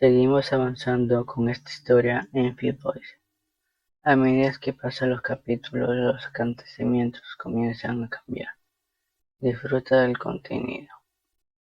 Seguimos avanzando con esta historia en Few Boys. A medida que pasan los capítulos, los acontecimientos comienzan a cambiar. Disfruta del contenido.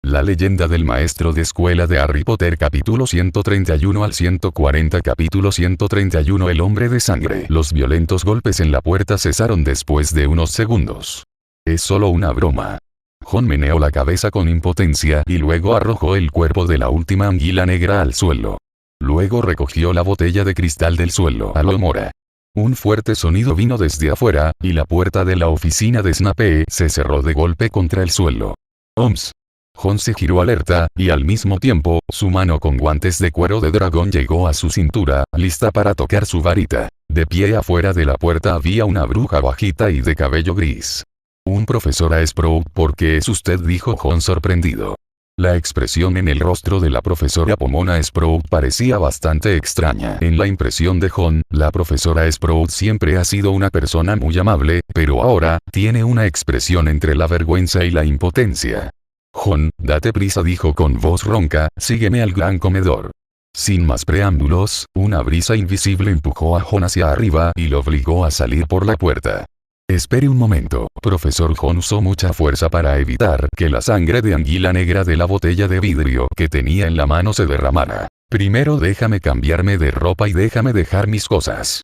La leyenda del maestro de escuela de Harry Potter, capítulo 131 al 140. Capítulo 131. El hombre de sangre. Los violentos golpes en la puerta cesaron después de unos segundos. Es solo una broma. Jon meneó la cabeza con impotencia y luego arrojó el cuerpo de la última anguila negra al suelo. Luego recogió la botella de cristal del suelo a lo Mora. Un fuerte sonido vino desde afuera, y la puerta de la oficina de Snape se cerró de golpe contra el suelo. ¡Oms! Jon se giró alerta, y al mismo tiempo, su mano con guantes de cuero de dragón llegó a su cintura, lista para tocar su varita. De pie afuera de la puerta había una bruja bajita y de cabello gris. «Un profesor a Sprout, ¿por qué es usted?», dijo Jon sorprendido. La expresión en el rostro de la profesora Pomona Sprout parecía bastante extraña. En la impresión de Jon, la profesora Sprout siempre ha sido una persona muy amable, pero ahora, tiene una expresión entre la vergüenza y la impotencia. «Jon, date prisa», dijo con voz ronca, «sígueme al gran comedor». Sin más preámbulos, una brisa invisible empujó a Jon hacia arriba y lo obligó a salir por la puerta. «Espere un momento», profesor. Jon usó mucha fuerza para evitar que la sangre de anguila negra de la botella de vidrio que tenía en la mano se derramara. «Primero déjame cambiarme de ropa y déjame dejar mis cosas».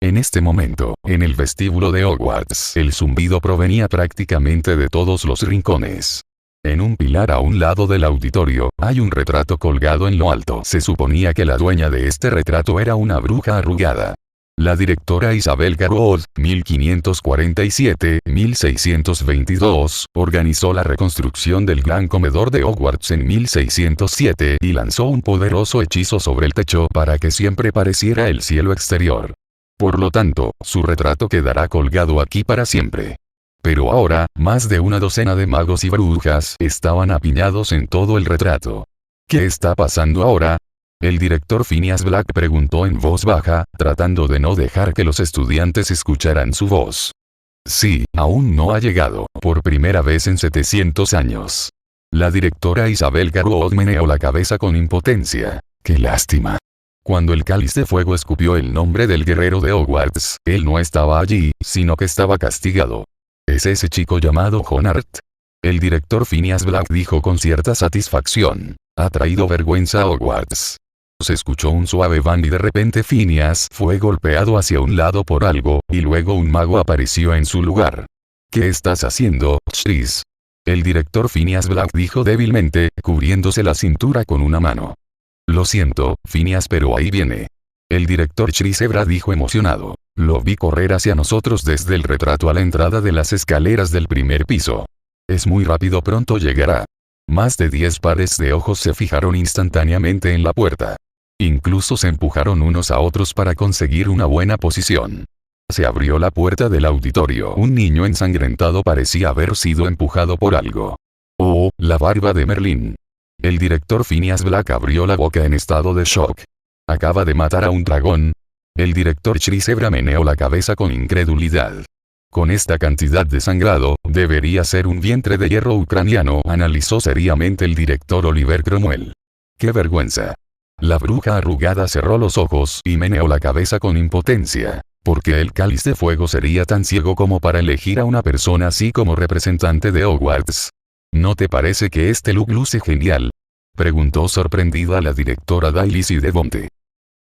En este momento, en el vestíbulo de Hogwarts, el zumbido provenía prácticamente de todos los rincones. En un pilar a un lado del auditorio, hay un retrato colgado en lo alto. Se suponía que la dueña de este retrato era una bruja arrugada. La directora Isabel Garrod, 1547-1622, organizó la reconstrucción del gran comedor de Hogwarts en 1607 y lanzó un poderoso hechizo sobre el techo para que siempre pareciera el cielo exterior. Por lo tanto, su retrato quedará colgado aquí para siempre. Pero ahora, más de una docena de magos y brujas estaban apiñados en todo el retrato. ¿Qué está pasando ahora?, el director Phineas Black preguntó en voz baja, tratando de no dejar que los estudiantes escucharan su voz. «Sí, aún no ha llegado, por primera vez en 700 años». La directora Isabel Garrod meneó la cabeza con impotencia. «¡Qué lástima!». Cuando el cáliz de fuego escupió el nombre del guerrero de Hogwarts, él no estaba allí, sino que estaba castigado. «¿Es ese chico llamado Jon Hart?». El director Phineas Black dijo con cierta satisfacción. «Ha traído vergüenza a Hogwarts». Se escuchó un suave bang y de repente Phineas fue golpeado hacia un lado por algo, y luego un mago apareció en su lugar. «¿Qué estás haciendo, Chris?». El director Phineas Black dijo débilmente, cubriéndose la cintura con una mano. «Lo siento, Phineas, pero ahí viene». El director Chris Evra dijo emocionado. «Lo vi correr hacia nosotros desde el retrato a la entrada de las escaleras del primer piso. Es muy rápido, pronto llegará». Más de 10 pares de ojos se fijaron instantáneamente en la puerta. Incluso se empujaron unos a otros para conseguir una buena posición. Se abrió la puerta del auditorio. Un niño ensangrentado parecía haber sido empujado por algo. «Oh, la barba de Merlín». El director Phineas Black abrió la boca en estado de shock. «¿Acaba de matar a un dragón?». El director Chris Evra meneó la cabeza con incredulidad. «Con esta cantidad de sangrado, debería ser un vientre de hierro ucraniano», analizó seriamente el director Oliver Cromwell. «¡Qué vergüenza!». La bruja arrugada cerró los ojos y meneó la cabeza con impotencia. ¿Por qué el cáliz de fuego sería tan ciego como para elegir a una persona así como representante de Hogwarts? ¿No te parece que este look luce genial?, preguntó sorprendida la directora Daisy Devonte.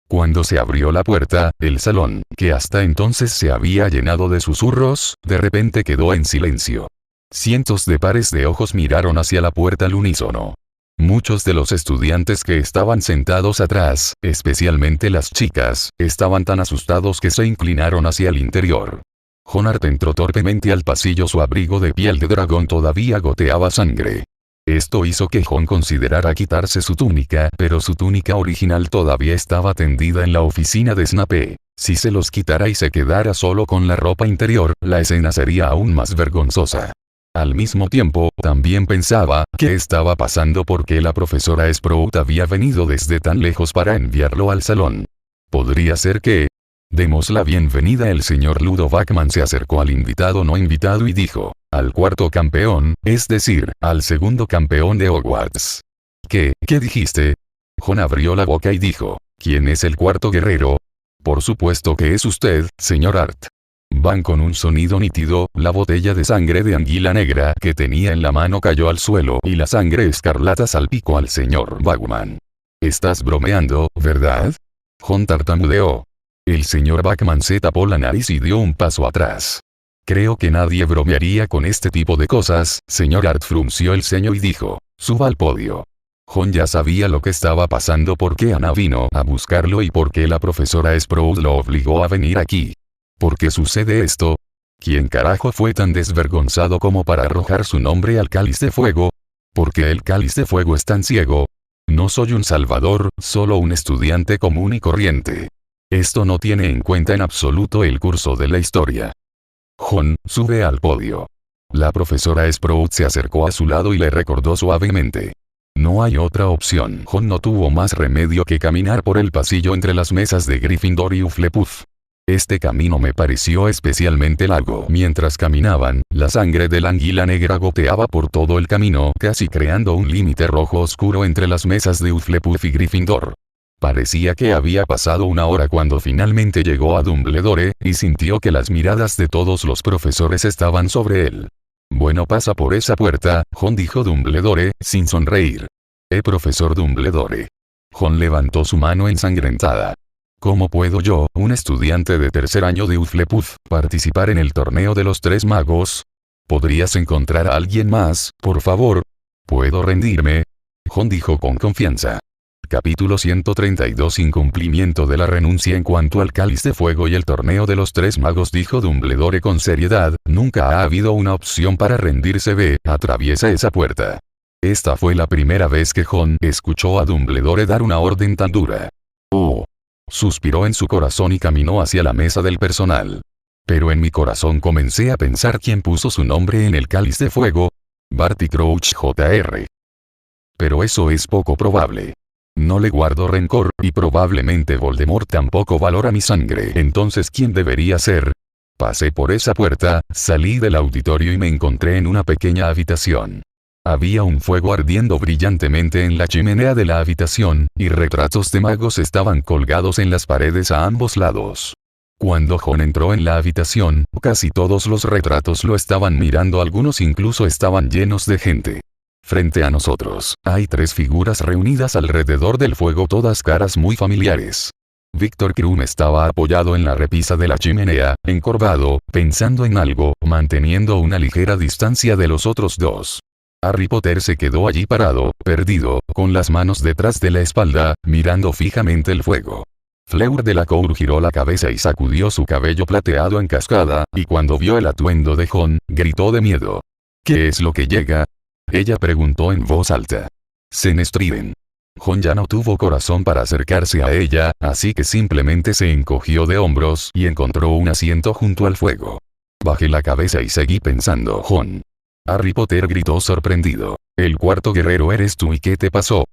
Cuando se abrió la puerta, el salón, que hasta entonces se había llenado de susurros, de repente quedó en silencio. Cientos de pares de ojos miraron hacia la puerta al unísono. Muchos de los estudiantes que estaban sentados atrás, especialmente las chicas, estaban tan asustados que se inclinaron hacia el interior. Jon Hart entró torpemente al pasillo. Su abrigo de piel de dragón todavía goteaba sangre. Esto hizo que Jon considerara quitarse su túnica, pero su túnica original todavía estaba tendida en la oficina de Snape. Si se los quitara y se quedara solo con la ropa interior, la escena sería aún más vergonzosa. Al mismo tiempo, también pensaba, ¿qué estaba pasando? Porque la profesora Sprout había venido desde tan lejos para enviarlo al salón. Podría ser que... Demos la bienvenida. El señor Ludo Bachman se acercó al invitado no invitado y dijo, al cuarto campeón, es decir, al segundo campeón de Hogwarts. ¿Qué dijiste? Jon abrió la boca y dijo, ¿quién es el cuarto guerrero? Por supuesto que es usted, señor Hart. Van con un sonido nítido, la botella de sangre de anguila negra que tenía en la mano cayó al suelo y la sangre escarlata salpicó al señor Bachman. Estás bromeando, ¿verdad? Jon tartamudeó. El señor Bachman se tapó la nariz y dio un paso atrás. Creo que nadie bromearía con este tipo de cosas, señor Hart frunció el ceño y dijo, suba al podio. Jon ya sabía lo que estaba pasando porque Anna vino a buscarlo y porque la profesora Sprout lo obligó a venir aquí. ¿Por qué sucede esto? ¿Quién carajo fue tan desvergonzado como para arrojar su nombre al cáliz de fuego? ¿Por qué el cáliz de fuego es tan ciego? No soy un salvador, solo un estudiante común y corriente. Esto no tiene en cuenta en absoluto el curso de la historia. Jon, sube al podio. La profesora Sprout se acercó a su lado y le recordó suavemente. No hay otra opción. Jon no tuvo más remedio que caminar por el pasillo entre las mesas de Gryffindor y Hufflepuff. Este camino me pareció especialmente largo. Mientras caminaban, la sangre de la anguila negra goteaba por todo el camino, casi creando un límite rojo oscuro entre las mesas de Hufflepuff y Gryffindor. Parecía que había pasado una hora cuando finalmente llegó a Dumbledore, y sintió que las miradas de todos los profesores estaban sobre él. Bueno, pasa por esa puerta, Jon, dijo Dumbledore, sin sonreír. Profesor Dumbledore. Jon levantó su mano ensangrentada. ¿Cómo puedo yo, un estudiante de tercer año de Hufflepuff, participar en el torneo de los tres magos? ¿Podrías encontrar a alguien más, por favor? ¿Puedo rendirme? Jon dijo con confianza. Capítulo 132. Incumplimiento de la renuncia. En cuanto al cáliz de fuego y el torneo de los tres magos, dijo Dumbledore con seriedad, nunca ha habido una opción para rendirse. Ve, atraviesa esa puerta. Esta fue la primera vez que Jon escuchó a Dumbledore dar una orden tan dura. Oh. Suspiró en su corazón y caminó hacia la mesa del personal. Pero en mi corazón comencé a pensar quién puso su nombre en el cáliz de fuego. Barty Crouch Jr. Pero eso es poco probable. No le guardo rencor, y probablemente Voldemort tampoco valora mi sangre. Entonces, ¿quién debería ser? Pasé por esa puerta, salí del auditorio y me encontré en una pequeña habitación. Había un fuego ardiendo brillantemente en la chimenea de la habitación, y retratos de magos estaban colgados en las paredes a ambos lados. Cuando Jon entró en la habitación, casi todos los retratos lo estaban mirando, algunos incluso estaban llenos de gente. Frente a nosotros, hay tres figuras reunidas alrededor del fuego, todas caras muy familiares. Viktor Krum estaba apoyado en la repisa de la chimenea, encorvado, pensando en algo, manteniendo una ligera distancia de los otros dos. Harry Potter se quedó allí parado, perdido, con las manos detrás de la espalda, mirando fijamente el fuego. Fleur Delacour giró la cabeza y sacudió su cabello plateado en cascada, y cuando vio el atuendo de Jon, gritó de miedo. ¿Qué es lo que llega? Ella preguntó en voz alta. Senestriden. Jon ya no tuvo corazón para acercarse a ella, así que simplemente se encogió de hombros y encontró un asiento junto al fuego. Bajé la cabeza y seguí pensando. Jon. Harry Potter gritó sorprendido. El cuarto guerrero eres tú, ¿y qué te pasó?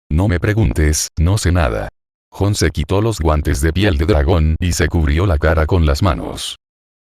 No me preguntes, no sé nada. Jon se quitó los guantes de piel de dragón y se cubrió la cara con las manos.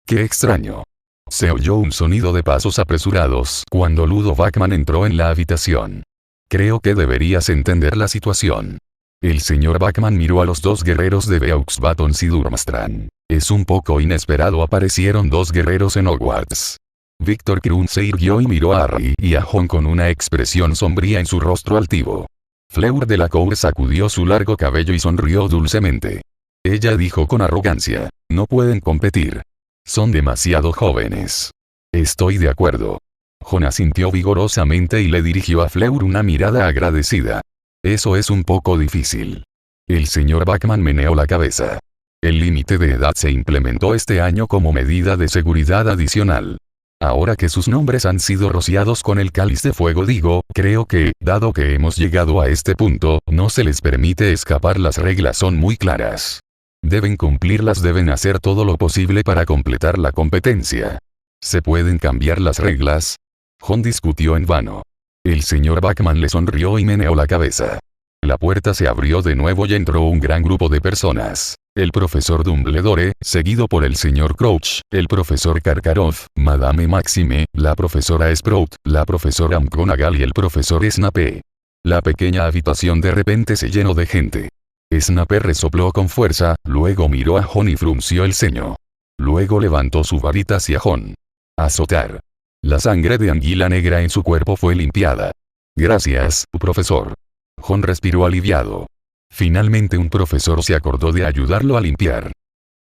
¡Qué extraño! Se oyó un sonido de pasos apresurados cuando Ludo Bachman entró en la habitación. Creo que deberías entender la situación. El señor Bachman miró a los dos guerreros de Beaux Batons y Durmstrang. Es un poco inesperado, aparecieron dos guerreros en Hogwarts. Viktor Krum se irguió y miró a Harry y a Jon con una expresión sombría en su rostro altivo. Fleur Delacour sacudió su largo cabello y sonrió dulcemente. Ella dijo con arrogancia, no pueden competir. Son demasiado jóvenes. Estoy de acuerdo. Jon asintió vigorosamente y le dirigió a Fleur una mirada agradecida. Eso es un poco difícil. El señor Bachman meneó la cabeza. El límite de edad se implementó este año como medida de seguridad adicional. Ahora que sus nombres han sido rociados con el cáliz de fuego, digo, creo que, dado que hemos llegado a este punto, no se les permite escapar. Las reglas son muy claras. Deben cumplirlas, deben hacer todo lo posible para completar la competencia. ¿Se pueden cambiar las reglas? Jon discutió en vano. El señor Bachman le sonrió y meneó la cabeza. La puerta se abrió de nuevo y entró un gran grupo de personas. El profesor Dumbledore, seguido por el señor Crouch, el profesor Karkaroff, Madame Maxime, la profesora Sprout, la profesora McGonagall y el profesor Snape. La pequeña habitación de repente se llenó de gente. Snape resopló con fuerza, luego miró a Jon y frunció el ceño. Luego levantó su varita hacia Jon. Azotar. La sangre de anguila negra en su cuerpo fue limpiada. Gracias, profesor. Jon respiró aliviado. Finalmente un profesor se acordó de ayudarlo a limpiar.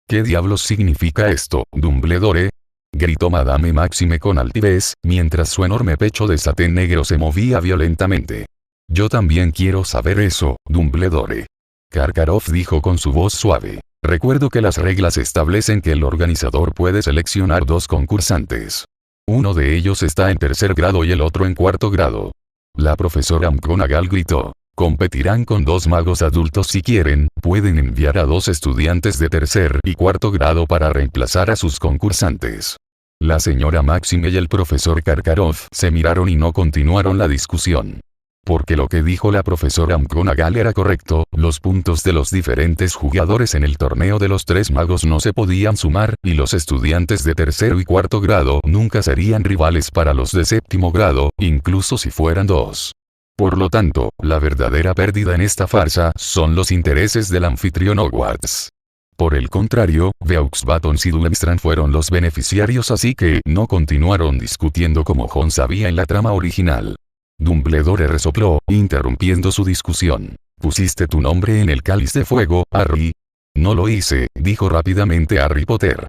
¿Qué diablos significa esto, Dumbledore? Gritó Madame Maxime con altivez, mientras su enorme pecho de satén negro se movía violentamente. Yo también quiero saber eso, Dumbledore. Karkaroff dijo con su voz suave. Recuerdo que las reglas establecen que el organizador puede seleccionar 2 concursantes. Uno de ellos está en 3er grado y el otro en 4º grado. La profesora McGonagall gritó. Competirán con 2 magos adultos si quieren, pueden enviar a 2 estudiantes de 3er y 4º grado para reemplazar a sus concursantes. La señora Maxime y el profesor Karkaroff se miraron y no continuaron la discusión. Porque lo que dijo la profesora McGonagall era correcto, los puntos de los diferentes jugadores en el torneo de los 3 magos no se podían sumar, y los estudiantes de 3er y 4º grado nunca serían rivales para los de 7º grado, incluso si fueran 2. Por lo tanto, la verdadera pérdida en esta farsa son los intereses del anfitrión Hogwarts. Por el contrario, Beaux Batons y Durmstrang fueron los beneficiarios, así que no continuaron discutiendo como Jon sabía en la trama original. Dumbledore resopló, interrumpiendo su discusión. ¿Pusiste tu nombre en el cáliz de fuego, Harry? No lo hice, dijo rápidamente Harry Potter.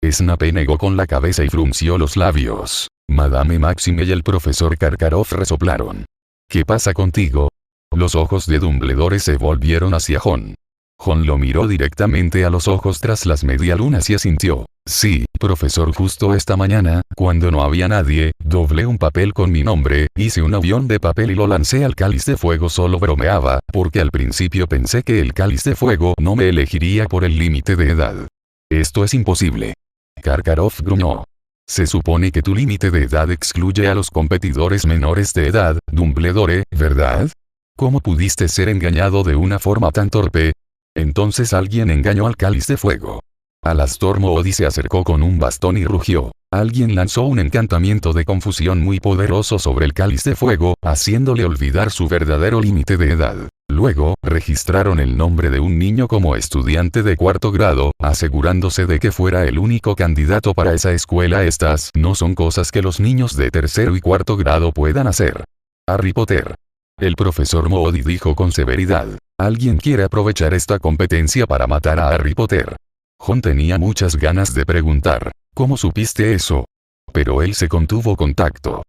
Snape negó con la cabeza y frunció los labios. Madame Maxime y el profesor Karkaroff resoplaron. ¿Qué pasa contigo? Los ojos de Dumbledore se volvieron hacia Jon. Jon lo miró directamente a los ojos tras las medialunas y asintió. Sí, profesor, justo esta mañana, cuando no había nadie, doblé un papel con mi nombre, hice un avión de papel y lo lancé al cáliz de fuego. Solo bromeaba, porque al principio pensé que el cáliz de fuego no me elegiría por el límite de edad. Esto es imposible. Karkaroff gruñó. Se supone que tu límite de edad excluye a los competidores menores de edad, Dumbledore, ¿verdad? ¿Cómo pudiste ser engañado de una forma tan torpe? Entonces alguien engañó al cáliz de fuego. Alastor Moody se acercó con un bastón y rugió. Alguien lanzó un encantamiento de confusión muy poderoso sobre el cáliz de fuego, haciéndole olvidar su verdadero límite de edad. Luego, registraron el nombre de un niño como estudiante de 4º grado, asegurándose de que fuera el único candidato para esa escuela. Estas no son cosas que los niños de 3er y 4º grado puedan hacer. Harry Potter. El profesor Moody dijo con severidad. Alguien quiere aprovechar esta competencia para matar a Harry Potter. Jon tenía muchas ganas de preguntar, ¿cómo supiste eso? Pero él se contuvo con tacto.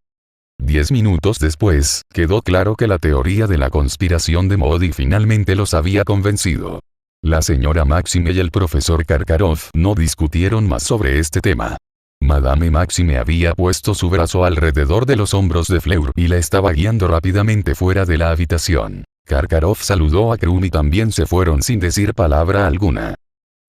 10 minutos después, quedó claro que la teoría de la conspiración de Moody finalmente los había convencido. La señora Maxime y el profesor Karkaroff no discutieron más sobre este tema. Madame Maxime había puesto su brazo alrededor de los hombros de Fleur y la estaba guiando rápidamente fuera de la habitación. Karkaroff saludó a Krum y también se fueron sin decir palabra alguna.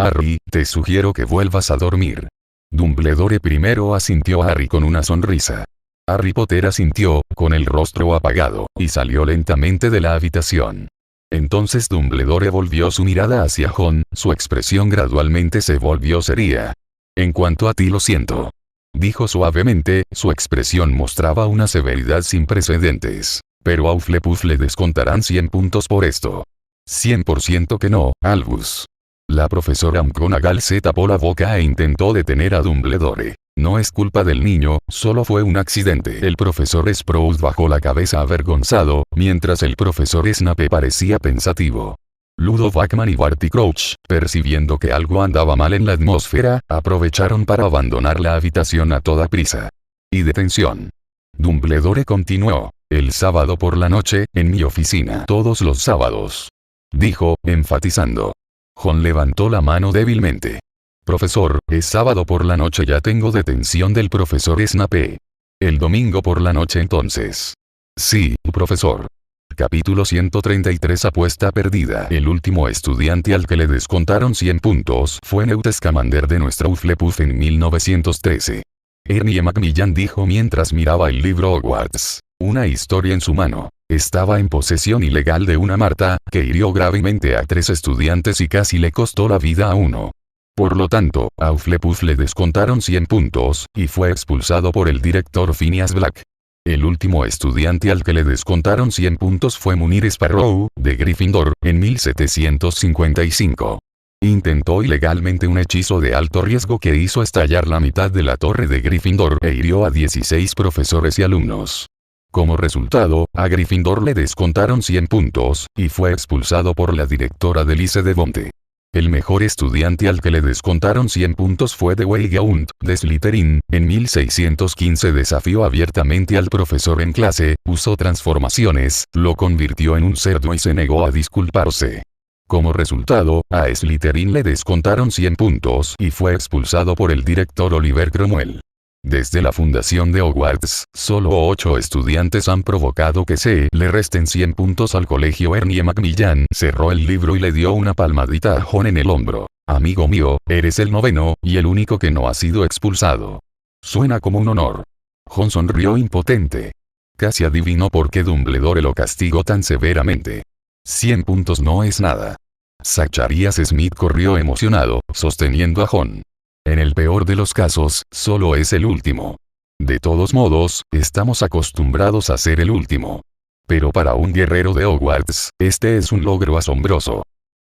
Harry, te sugiero que vuelvas a dormir. Dumbledore primero asintió a Harry con una sonrisa. Harry Potter asintió, con el rostro apagado, y salió lentamente de la habitación. Entonces Dumbledore volvió su mirada hacia Jon, su expresión gradualmente se volvió seria. En cuanto a ti, lo siento. Dijo suavemente, su expresión mostraba una severidad sin precedentes. Pero a Hufflepuff le descontarán 100 puntos por esto. 100% que no, Albus. La profesora McGonagall se tapó la boca e intentó detener a Dumbledore. No es culpa del niño, solo fue un accidente. El profesor Sprout bajó la cabeza avergonzado, mientras el profesor Snape parecía pensativo. Ludo Bagman y Barty Crouch, percibiendo que algo andaba mal en la atmósfera, aprovecharon para abandonar la habitación a toda prisa. Y detención. Dumbledore continuó. El sábado por la noche, en mi oficina. Todos los sábados. Dijo, enfatizando. Jon levantó la mano débilmente. Profesor, es sábado por la noche, ya tengo detención del profesor Snape. El domingo por la noche entonces. Sí, profesor. Capítulo 133. Apuesta perdida. El último estudiante al que le descontaron 100 puntos fue Newt Scamander de nuestra Hufflepuff en 1913. Ernie Macmillan dijo mientras miraba el libro Hogwarts. Una historia en su mano. Estaba en posesión ilegal de una Marta, que hirió gravemente a 3 estudiantes y casi le costó la vida a uno. Por lo tanto, a Hufflepuff le descontaron 100 puntos, y fue expulsado por el director Phineas Black. El último estudiante al que le descontaron 100 puntos fue Munir Sparrow, de Gryffindor, en 1755. Intentó ilegalmente un hechizo de alto riesgo que hizo estallar la mitad de la torre de Gryffindor e hirió a 16 profesores y alumnos. Como resultado, a Gryffindor le descontaron 100 puntos, y fue expulsado por la directora de Lise de Bonte. El mejor estudiante al que le descontaron 100 puntos fue Dewey Gaunt, de Slytherin, en 1615 desafió abiertamente al profesor en clase, usó transformaciones, lo convirtió en un cerdo y se negó a disculparse. Como resultado, a Slytherin le descontaron 100 puntos y fue expulsado por el director Oliver Cromwell. Desde la fundación de Hogwarts, solo 8 estudiantes han provocado que se le resten 100 puntos al colegio. Ernie Macmillan cerró el libro y le dio una palmadita a Jon en el hombro. Amigo mío, eres el 9º, y el único que no ha sido expulsado. Suena como un honor. Jon sonrió impotente. Casi adivinó por qué Dumbledore lo castigó tan severamente. 100 puntos no es nada. Zacharias Smith corrió emocionado, sosteniendo a Jon. En el peor de los casos, solo es el último. De todos modos, estamos acostumbrados a ser el último. Pero para un guerrero de Hogwarts, este es un logro asombroso.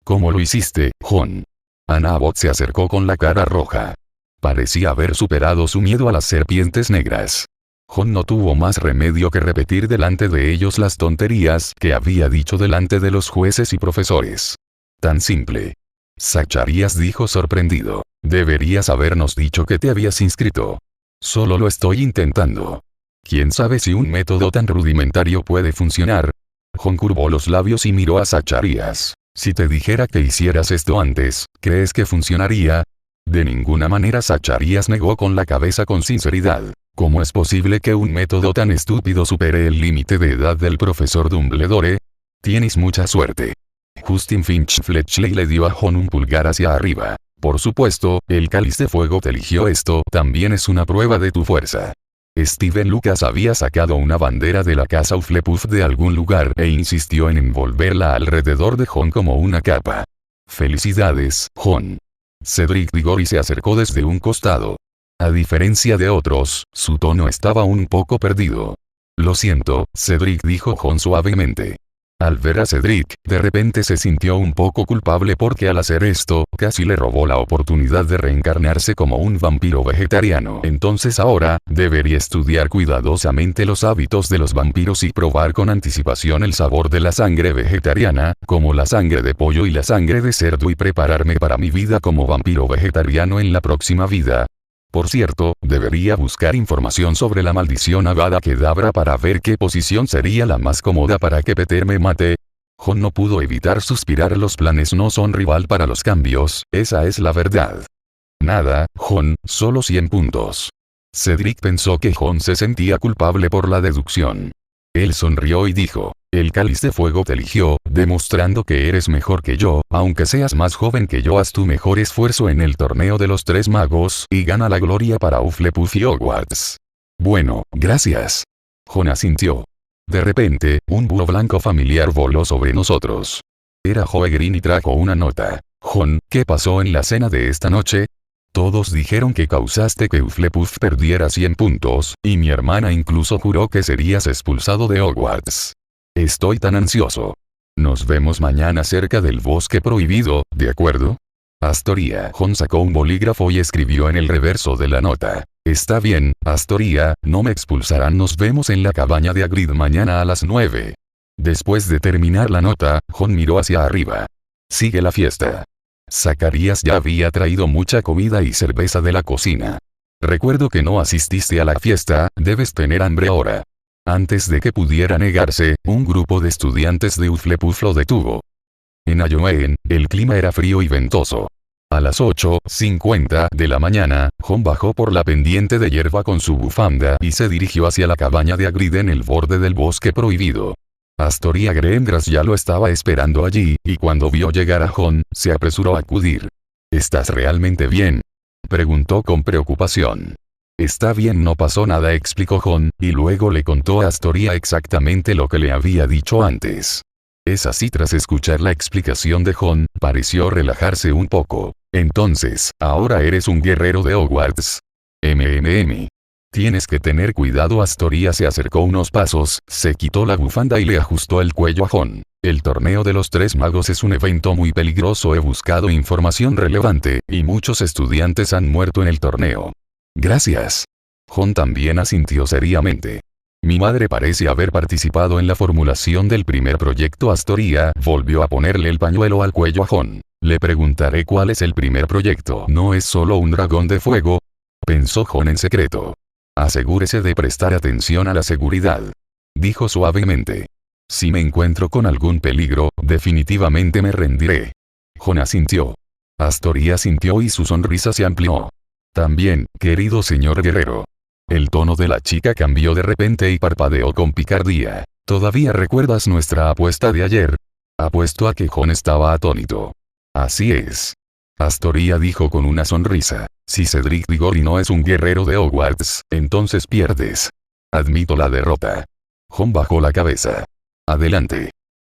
¿Cómo lo hiciste, Jon? Anna Abbott se acercó con la cara roja. Parecía haber superado su miedo a las serpientes negras. Jon no tuvo más remedio que repetir delante de ellos las tonterías que había dicho delante de los jueces y profesores. Tan simple. Zacharias dijo sorprendido. Deberías habernos dicho que te habías inscrito. Solo lo estoy intentando. ¿Quién sabe si un método tan rudimentario puede funcionar? Jon curvó los labios y miró a Zacharias. Si te dijera que hicieras esto antes, ¿crees que funcionaría? De ninguna manera. Zacharias negó con la cabeza con sinceridad. ¿Cómo es posible que un método tan estúpido supere el límite de edad del profesor Dumbledore? Tienes mucha suerte. Justin Finch Fletchley le dio a Jon un pulgar hacia arriba. Por supuesto, el cáliz de fuego te eligió. Esto también es una prueba de tu fuerza. Steven Lucas había sacado una bandera de la casa Hufflepuff de algún lugar e insistió en envolverla alrededor de Jon como una capa. Felicidades, Jon. Cedric Diggory se acercó desde un costado. A diferencia de otros, su tono estaba un poco perdido. Lo siento, Cedric, dijo Jon suavemente. Al ver a Cedric, de repente se sintió un poco culpable porque al hacer esto, casi le robó la oportunidad de reencarnarse como un vampiro vegetariano. Entonces ahora, debería estudiar cuidadosamente los hábitos de los vampiros y probar con anticipación el sabor de la sangre vegetariana, como la sangre de pollo y la sangre de cerdo, y prepararme para mi vida como vampiro vegetariano en la próxima vida. Por cierto, debería buscar información sobre la maldición Avada Kedavra para ver qué posición sería la más cómoda para que Peter me mate. Jon no pudo evitar suspirar. Los planes no son rival para los cambios, esa es la verdad. Nada, Jon, solo 100 puntos. Cedric pensó que Jon se sentía culpable por la deducción. Él sonrió y dijo, el cáliz de fuego te eligió, demostrando que eres mejor que yo, aunque seas más joven que yo. Haz tu mejor esfuerzo en el torneo de los 3 magos, y gana la gloria para Hufflepuff y Hogwarts. Bueno, gracias. Jon asintió. De repente, un búho blanco familiar voló sobre nosotros. Era Joe Green y trajo una nota. Jon, ¿qué pasó en la cena de esta noche? Todos dijeron que causaste que Hufflepuff perdiera 100 puntos, y mi hermana incluso juró que serías expulsado de Hogwarts. Estoy tan ansioso. Nos vemos mañana cerca del bosque prohibido, ¿de acuerdo? Astoria. Jon sacó un bolígrafo y escribió en el reverso de la nota. Está bien, Astoria, no me expulsarán. Nos vemos en la cabaña de Hagrid mañana a las 9. Después de terminar la nota, Jon miró hacia arriba. Sigue la fiesta. Zacharias ya había traído mucha comida y cerveza de la cocina. Recuerdo que no asististe a la fiesta, debes tener hambre ahora. Antes de que pudiera negarse, un grupo de estudiantes de Hufflepuff lo detuvo. En Iowen, el clima era frío y ventoso. A las 8:50 de la mañana, Jon bajó por la pendiente de hierba con su bufanda y se dirigió hacia la cabaña de Hagrid en el borde del bosque prohibido. Astoria Greengrass ya lo estaba esperando allí, y cuando vio llegar a Jon, se apresuró a acudir. ¿Estás realmente bien?, preguntó con preocupación. Está bien, no pasó nada, explicó Jon, y luego le contó a Astoria exactamente lo que le había dicho antes. Es así. Tras escuchar la explicación de Jon, pareció relajarse un poco. Entonces, ¿ahora eres un guerrero de Hogwarts? Tienes que tener cuidado. Astoria se acercó unos pasos, se quitó la bufanda y le ajustó el cuello a Jon. El torneo de los 3 magos es un evento muy peligroso. He buscado información relevante, y muchos estudiantes han muerto en el torneo. Gracias. Jon también asintió seriamente. Mi madre parece haber participado en la formulación del primer proyecto. Astoria volvió a ponerle el pañuelo al cuello a Jon. Le preguntaré cuál es el primer proyecto. ¿No es solo un dragón de fuego?, pensó Jon en secreto. Asegúrese de prestar atención a la seguridad, dijo suavemente. Si me encuentro con algún peligro, definitivamente me rendiré. Jon asintió. Astoria asintió y su sonrisa se amplió. También, querido señor guerrero. El tono de la chica cambió de repente y parpadeó con picardía. ¿Todavía recuerdas nuestra apuesta de ayer? Apuesto a que Jon estaba atónito. Así es. Astoria dijo con una sonrisa. Si Cedric Diggory no es un guerrero de Hogwarts, entonces pierdes. Admito la derrota. Jon bajó la cabeza. Adelante.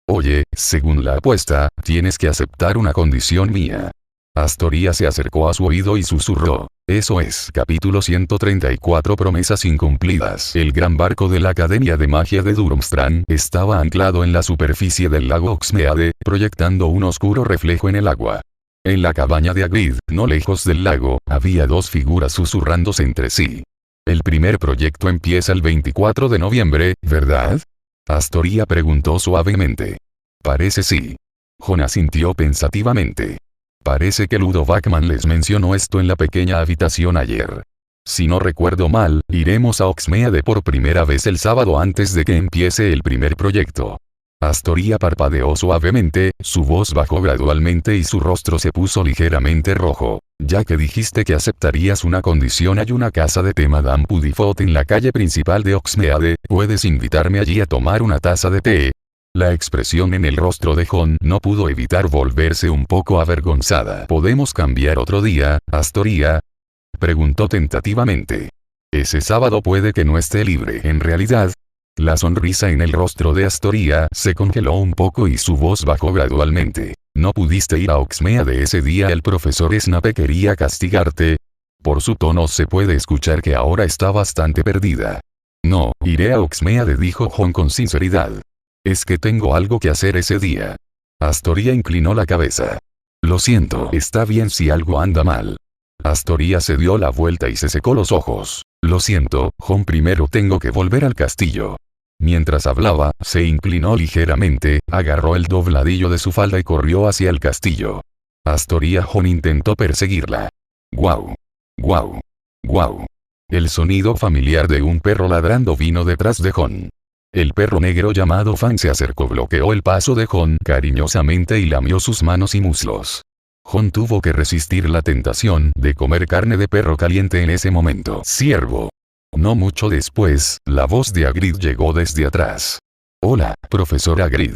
Oye, según la apuesta, tienes que aceptar una condición mía. Astoria se acercó a su oído y susurró. Eso es. Capítulo 134. Promesas incumplidas. El gran barco de la Academia de Magia de Durmstrang estaba anclado en la superficie del lago Hogsmeade, proyectando un oscuro reflejo en el agua. En la cabaña de Hagrid, no lejos del lago, había 2 figuras susurrándose entre sí. El primer proyecto empieza el 24 de noviembre, ¿verdad? Astoria preguntó suavemente. Parece sí. Jon asintió pensativamente. Parece que Ludo Bachman les mencionó esto en la pequeña habitación ayer. Si no recuerdo mal, iremos a Hogsmeade por primera vez el sábado antes de que empiece el primer proyecto. Astoria parpadeó suavemente, su voz bajó gradualmente y su rostro se puso ligeramente rojo. Ya que dijiste que aceptarías una condición, hay una casa de té Madame Puddifoot en la calle principal de Hogsmeade, ¿puedes invitarme allí a tomar una taza de té? La expresión en el rostro de Jon no pudo evitar volverse un poco avergonzada. ¿Podemos cambiar otro día, Astoria?, preguntó tentativamente. Ese sábado puede que no esté libre. En realidad, la sonrisa en el rostro de Astoria se congeló un poco y su voz bajó gradualmente. ¿No pudiste ir a Hogsmeade ese día? El profesor Snape quería castigarte. Por su tono se puede escuchar que ahora está bastante perdida. No, iré a Hogsmeade, dijo Jon con sinceridad. Es que tengo algo que hacer ese día. Astoria inclinó la cabeza. Lo siento, está bien si algo anda mal. Astoria se dio la vuelta y se secó los ojos. Lo siento, Jon, primero tengo que volver al castillo. Mientras hablaba, se inclinó ligeramente, agarró el dobladillo de su falda y corrió hacia el castillo. Jon intentó perseguirla. ¡Guau! ¡Guau! ¡Guau! El sonido familiar de un perro ladrando vino detrás de Jon. El perro negro llamado Fang se acercó, bloqueó el paso de Jon cariñosamente y lamió sus manos y muslos. Jon tuvo que resistir la tentación de comer carne de perro caliente en ese momento. ¡Ciervo! No mucho después, la voz de Hagrid llegó desde atrás. Hola, profesor Hagrid.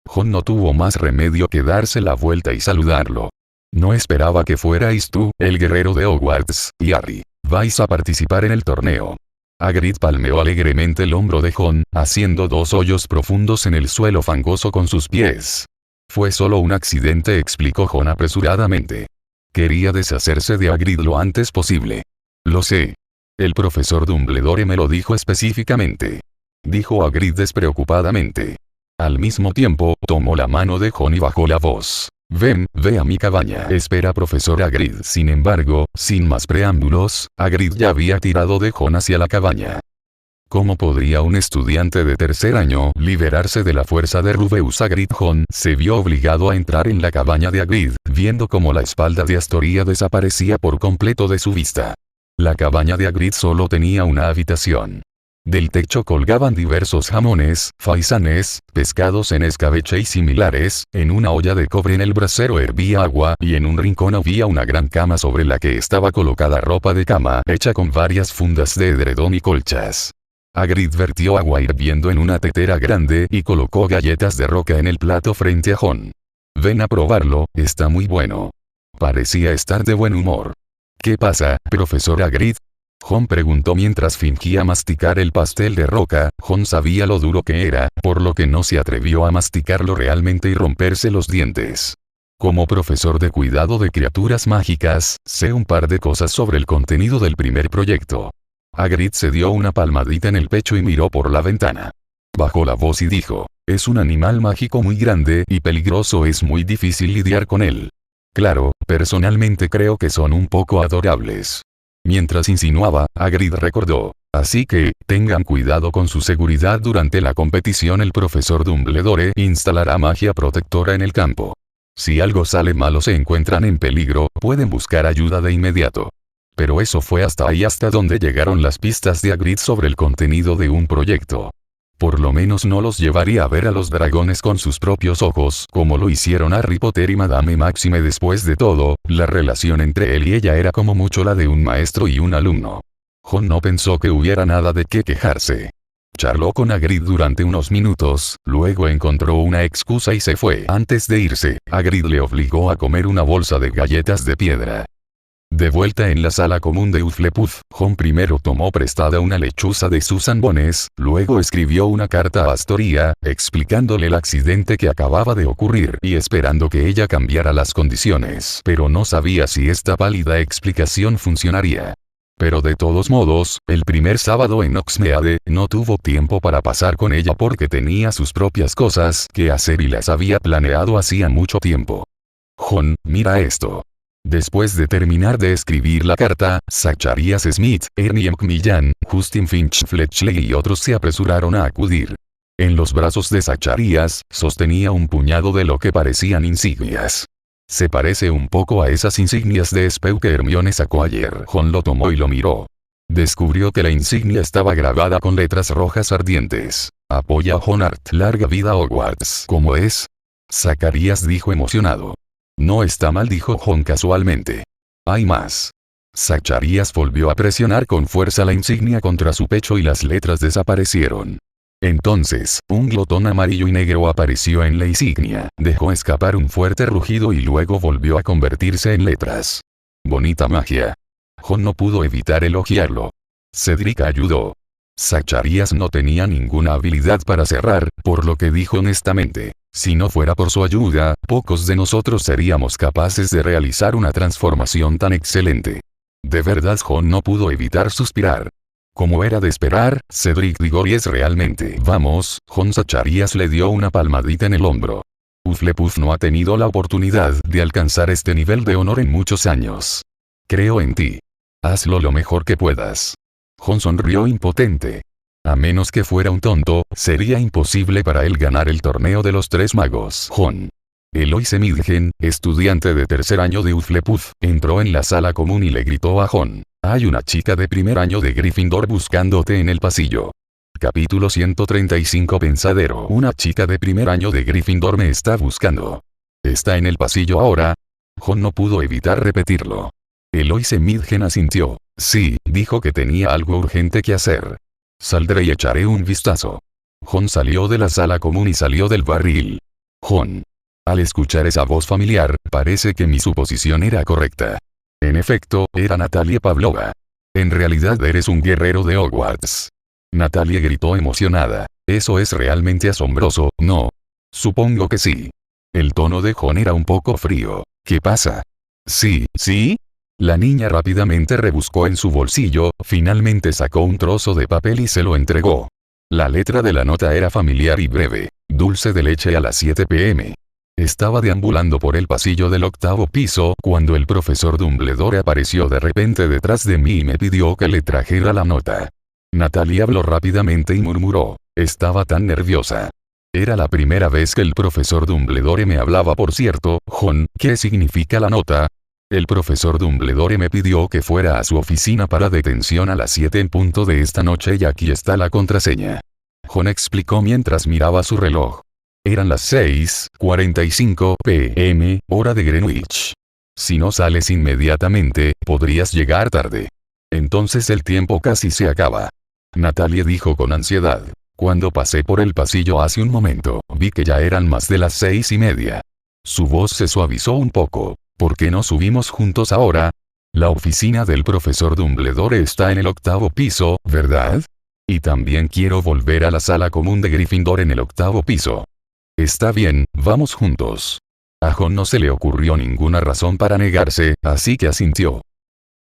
Jon no tuvo más remedio que darse la vuelta y saludarlo. No esperaba que fuerais tú, el guerrero de Hogwarts, y Harry. Vais a participar en el torneo. Hagrid palmeó alegremente el hombro de Jon, haciendo 2 hoyos profundos en el suelo fangoso con sus pies. Fue solo un accidente, explicó Jon apresuradamente. Quería deshacerse de Hagrid lo antes posible. Lo sé. El profesor Dumbledore me lo dijo específicamente. Dijo Hagrid despreocupadamente. Al mismo tiempo, tomó la mano de Jon y bajó la voz. Ven, ve a mi cabaña. Espera, profesor Hagrid. Sin embargo, sin más preámbulos, Hagrid ya había tirado de Jon hacia la cabaña. ¿Cómo podría un estudiante de tercer año liberarse de la fuerza de Rubeus Hagrid? Jon se vio obligado a entrar en la cabaña de Hagrid, viendo cómo la espalda de Astoria desaparecía por completo de su vista. La cabaña de Hagrid solo tenía una habitación. Del techo colgaban diversos jamones, faisanes, pescados en escabeche y similares, en una olla de cobre en el brasero hervía agua y en un rincón había una gran cama sobre la que estaba colocada ropa de cama hecha con varias fundas de edredón y colchas. Hagrid vertió agua hirviendo en una tetera grande y colocó galletas de roca en el plato frente a Jon. Ven a probarlo, está muy bueno. Parecía estar de buen humor. ¿Qué pasa, profesor Hagrid? Jon preguntó mientras fingía masticar el pastel de roca. Jon sabía lo duro que era, por lo que no se atrevió a masticarlo realmente y romperse los dientes. Como profesor de cuidado de criaturas mágicas, sé un par de cosas sobre el contenido del primer proyecto. Hagrid se dio una palmadita en el pecho y miró por la ventana. Bajó la voz y dijo, es un animal mágico muy grande y peligroso, es muy difícil lidiar con él. Claro, personalmente creo que son un poco adorables. Mientras insinuaba, Hagrid recordó. Así que, tengan cuidado con su seguridad durante la competición. El profesor Dumbledore instalará magia protectora en el campo. Si algo sale mal o se encuentran en peligro, pueden buscar ayuda de inmediato. Pero eso fue hasta ahí, hasta donde llegaron las pistas de Hagrid sobre el contenido de un proyecto. Por lo menos no los llevaría a ver a los dragones con sus propios ojos, como lo hicieron Harry Potter y Madame Maxime. Después de todo, la relación entre él y ella era como mucho la de un maestro y un alumno. Ron no pensó que hubiera nada de qué quejarse. Charló con Hagrid durante unos minutos, luego encontró una excusa y se fue. Antes de irse, Hagrid le obligó a comer una bolsa de galletas de piedra. De vuelta en la sala común de Hufflepuff, Ron primero tomó prestada una lechuza de Susan Bones, luego escribió una carta a Astoria, explicándole el accidente que acababa de ocurrir y esperando que ella cambiara las condiciones. Pero no sabía si esta pálida explicación funcionaría. Pero de todos modos, el primer sábado en Hogsmeade, no tuvo tiempo para pasar con ella porque tenía sus propias cosas que hacer y las había planeado hacía mucho tiempo. Ron, mira esto. Después de terminar de escribir la carta, Zacharias Smith, Ernie Macmillan, Justin Finch Fletchley y otros se apresuraron a acudir. En los brazos de Zacharias, sostenía un puñado de lo que parecían insignias. Se parece un poco a esas insignias de Speu que Hermione sacó ayer. Ron lo tomó y lo miró. Descubrió que la insignia estaba grabada con letras rojas ardientes. Apoya a Honart. Larga vida Hogwarts. ¿Cómo es? Zacharias dijo emocionado. No está mal, dijo Ron casualmente. Hay más. Zacharias volvió a presionar con fuerza la insignia contra su pecho y las letras desaparecieron. Entonces, un glotón amarillo y negro apareció en la insignia, dejó escapar un fuerte rugido y luego volvió a convertirse en letras. Bonita magia. Ron no pudo evitar elogiarlo. Cedric ayudó. Zacharias no tenía ninguna habilidad para cerrar, por lo que dijo honestamente, si no fuera por su ayuda, pocos de nosotros seríamos capaces de realizar una transformación tan excelente. De verdad, Ron no pudo evitar suspirar. Como era de esperar, Cedric Diggory es realmente. Vamos, Ron. Zacharias le dio una palmadita en el hombro. Hufflepuff no ha tenido la oportunidad de alcanzar este nivel de honor en muchos años. Creo en ti. Hazlo lo mejor que puedas. Ron sonrió impotente. A menos que fuera un tonto, sería imposible para él ganar el torneo de los tres magos. Ron. Eloise Midgen, estudiante de tercer año de Hufflepuff, entró en la sala común y le gritó a Ron. Hay una chica de primer año de Gryffindor buscándote en el pasillo. Capítulo 135. Pensadero. Una chica de primer año de Gryffindor me está buscando. ¿Está en el pasillo ahora? Ron no pudo evitar repetirlo. Eloise Midgen asintió. Sí, dijo que tenía algo urgente que hacer. Saldré y echaré un vistazo. Ron salió de la sala común y salió del barril. Ron. Al escuchar esa voz familiar, parece que mi suposición era correcta. En efecto, era Natalie Pavlova. En realidad eres un guerrero de Hogwarts. Natalie gritó emocionada. Eso es realmente asombroso, ¿no? Supongo que sí. El tono de Ron era un poco frío. ¿Qué pasa? Sí, ¿sí? La niña rápidamente rebuscó en su bolsillo, finalmente sacó un trozo de papel y se lo entregó. La letra de la nota era familiar y breve. Dulce de leche a las 7 p.m. Estaba deambulando por el pasillo del octavo piso cuando el profesor Dumbledore apareció de repente detrás de mí y me pidió que le trajera la nota. Natalie habló rápidamente y murmuró. Estaba tan nerviosa. Era la primera vez que el profesor Dumbledore me hablaba. Por cierto, Ron, ¿qué significa la nota? El profesor Dumbledore me pidió que fuera a su oficina para detención a las 7 en punto de esta noche y aquí está la contraseña. Ron explicó mientras miraba su reloj. Eran las 6:45 p.m., hora de Greenwich. Si no sales inmediatamente, podrías llegar tarde. Entonces el tiempo casi se acaba. Natalie dijo con ansiedad. Cuando pasé por el pasillo hace un momento, vi que ya eran más de las 6:30. Su voz se suavizó un poco. ¿Por qué no subimos juntos ahora? La oficina del profesor Dumbledore está en el octavo piso, ¿verdad? Y también quiero volver a la sala común de Gryffindor en el octavo piso. Está bien, vamos juntos. A Ron no se le ocurrió ninguna razón para negarse, así que asintió.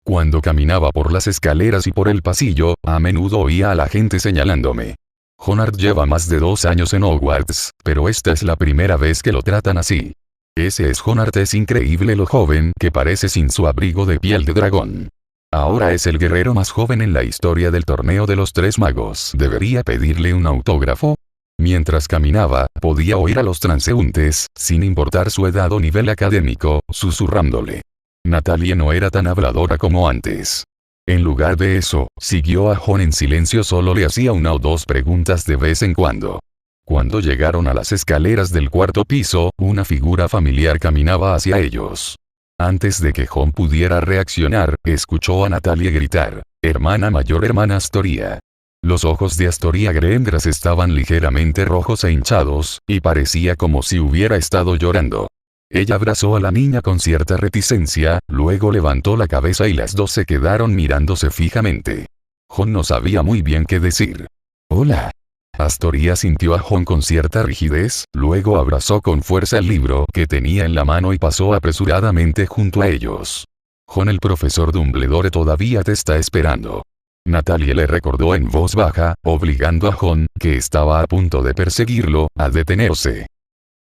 Cuando caminaba por las escaleras y por el pasillo, a menudo oía a la gente señalándome. Honard lleva más de 2 años en Hogwarts, pero esta es la primera vez que lo tratan así. Ese es Honard, es increíble lo joven que parece sin su abrigo de piel de dragón. Ahora es el guerrero más joven en la historia del torneo de los 3 magos. ¿Debería pedirle un autógrafo? Mientras caminaba, podía oír a los transeúntes, sin importar su edad o nivel académico, susurrándole. Natalie no era tan habladora como antes. En lugar de eso, siguió a Jon en silencio, solo le hacía 1 o 2 preguntas de vez en cuando. Cuando llegaron a las escaleras del 4.º piso, una figura familiar caminaba hacia ellos. Antes de que Jon pudiera reaccionar, escuchó a Natalie gritar, «Hermana mayor, hermana Astoria». Los ojos de Astoria Greyngras estaban ligeramente rojos e hinchados, y parecía como si hubiera estado llorando. Ella abrazó a la niña con cierta reticencia, luego levantó la cabeza y las dos se quedaron mirándose fijamente. Jon no sabía muy bien qué decir. «Hola». Astoria sintió a Jon con cierta rigidez, luego abrazó con fuerza el libro que tenía en la mano y pasó apresuradamente junto a ellos. «Jon, el profesor Dumbledore todavía te está esperando». Natalie le recordó en voz baja, obligando a Jon, que estaba a punto de perseguirlo, a detenerse.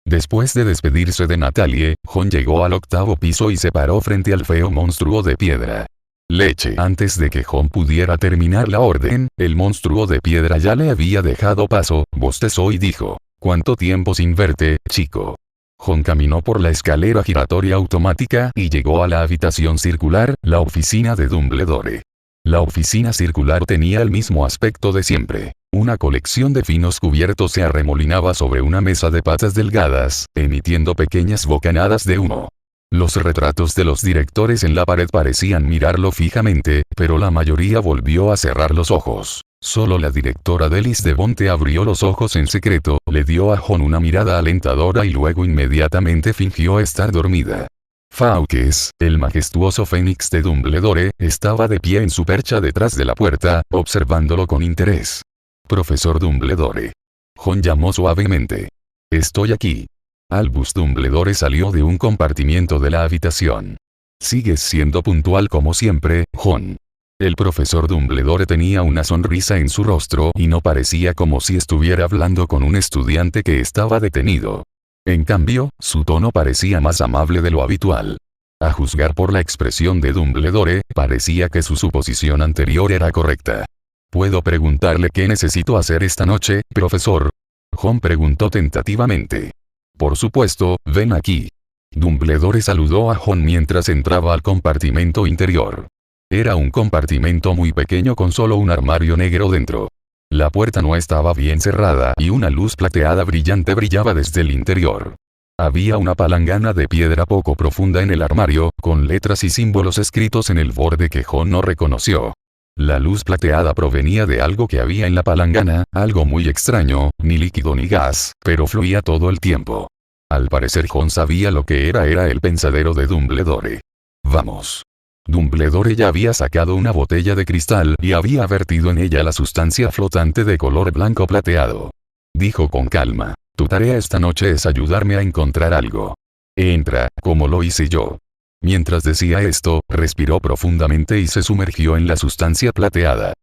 Después de despedirse de Natalie, Jon llegó al 8.º piso y se paró frente al feo monstruo de piedra. Leche. Antes de que Jon pudiera terminar la orden, el monstruo de piedra ya le había dejado paso, bostezó y dijo, «¿Cuánto tiempo sin verte, chico?». Jon caminó por la escalera giratoria automática y llegó a la habitación circular, la oficina de Dumbledore. La oficina circular tenía el mismo aspecto de siempre. Una colección de finos cubiertos se arremolinaba sobre una mesa de patas delgadas, emitiendo pequeñas bocanadas de humo. Los retratos de los directores en la pared parecían mirarlo fijamente, pero la mayoría volvió a cerrar los ojos. Solo la directora Delis de Bonte abrió los ojos en secreto, le dio a Jon una mirada alentadora y luego inmediatamente fingió estar dormida. Fawkes, el majestuoso fénix de Dumbledore, estaba de pie en su percha detrás de la puerta, observándolo con interés. «Profesor Dumbledore». Jon llamó suavemente. «Estoy aquí». Albus Dumbledore salió de un compartimiento de la habitación. «Sigues siendo puntual como siempre, Jon». El profesor Dumbledore tenía una sonrisa en su rostro y no parecía como si estuviera hablando con un estudiante que estaba detenido. En cambio, su tono parecía más amable de lo habitual. A juzgar por la expresión de Dumbledore, parecía que su suposición anterior era correcta. «¿Puedo preguntarle qué necesito hacer esta noche, profesor?». Jon preguntó tentativamente. «Por supuesto, ven aquí». Dumbledore saludó a Jon mientras entraba al compartimento interior. Era un compartimento muy pequeño con solo un armario negro dentro. La puerta no estaba bien cerrada y una luz plateada brillante brillaba desde el interior. Había una palangana de piedra poco profunda en el armario, con letras y símbolos escritos en el borde que Jon no reconoció. La luz plateada provenía de algo que había en la palangana, algo muy extraño, ni líquido ni gas, pero fluía todo el tiempo. Al parecer Jon sabía lo que era el pensadero de Dumbledore. «Vamos». Dumbledore ya había sacado una botella de cristal y había vertido en ella la sustancia flotante de color blanco plateado. Dijo con calma, «Tu tarea esta noche es ayudarme a encontrar algo. Entra, como lo hice yo». Mientras decía esto, respiró profundamente y se sumergió en la sustancia plateada.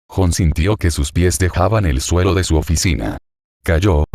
Jon sintió que sus pies dejaban el suelo de su oficina. Cayó,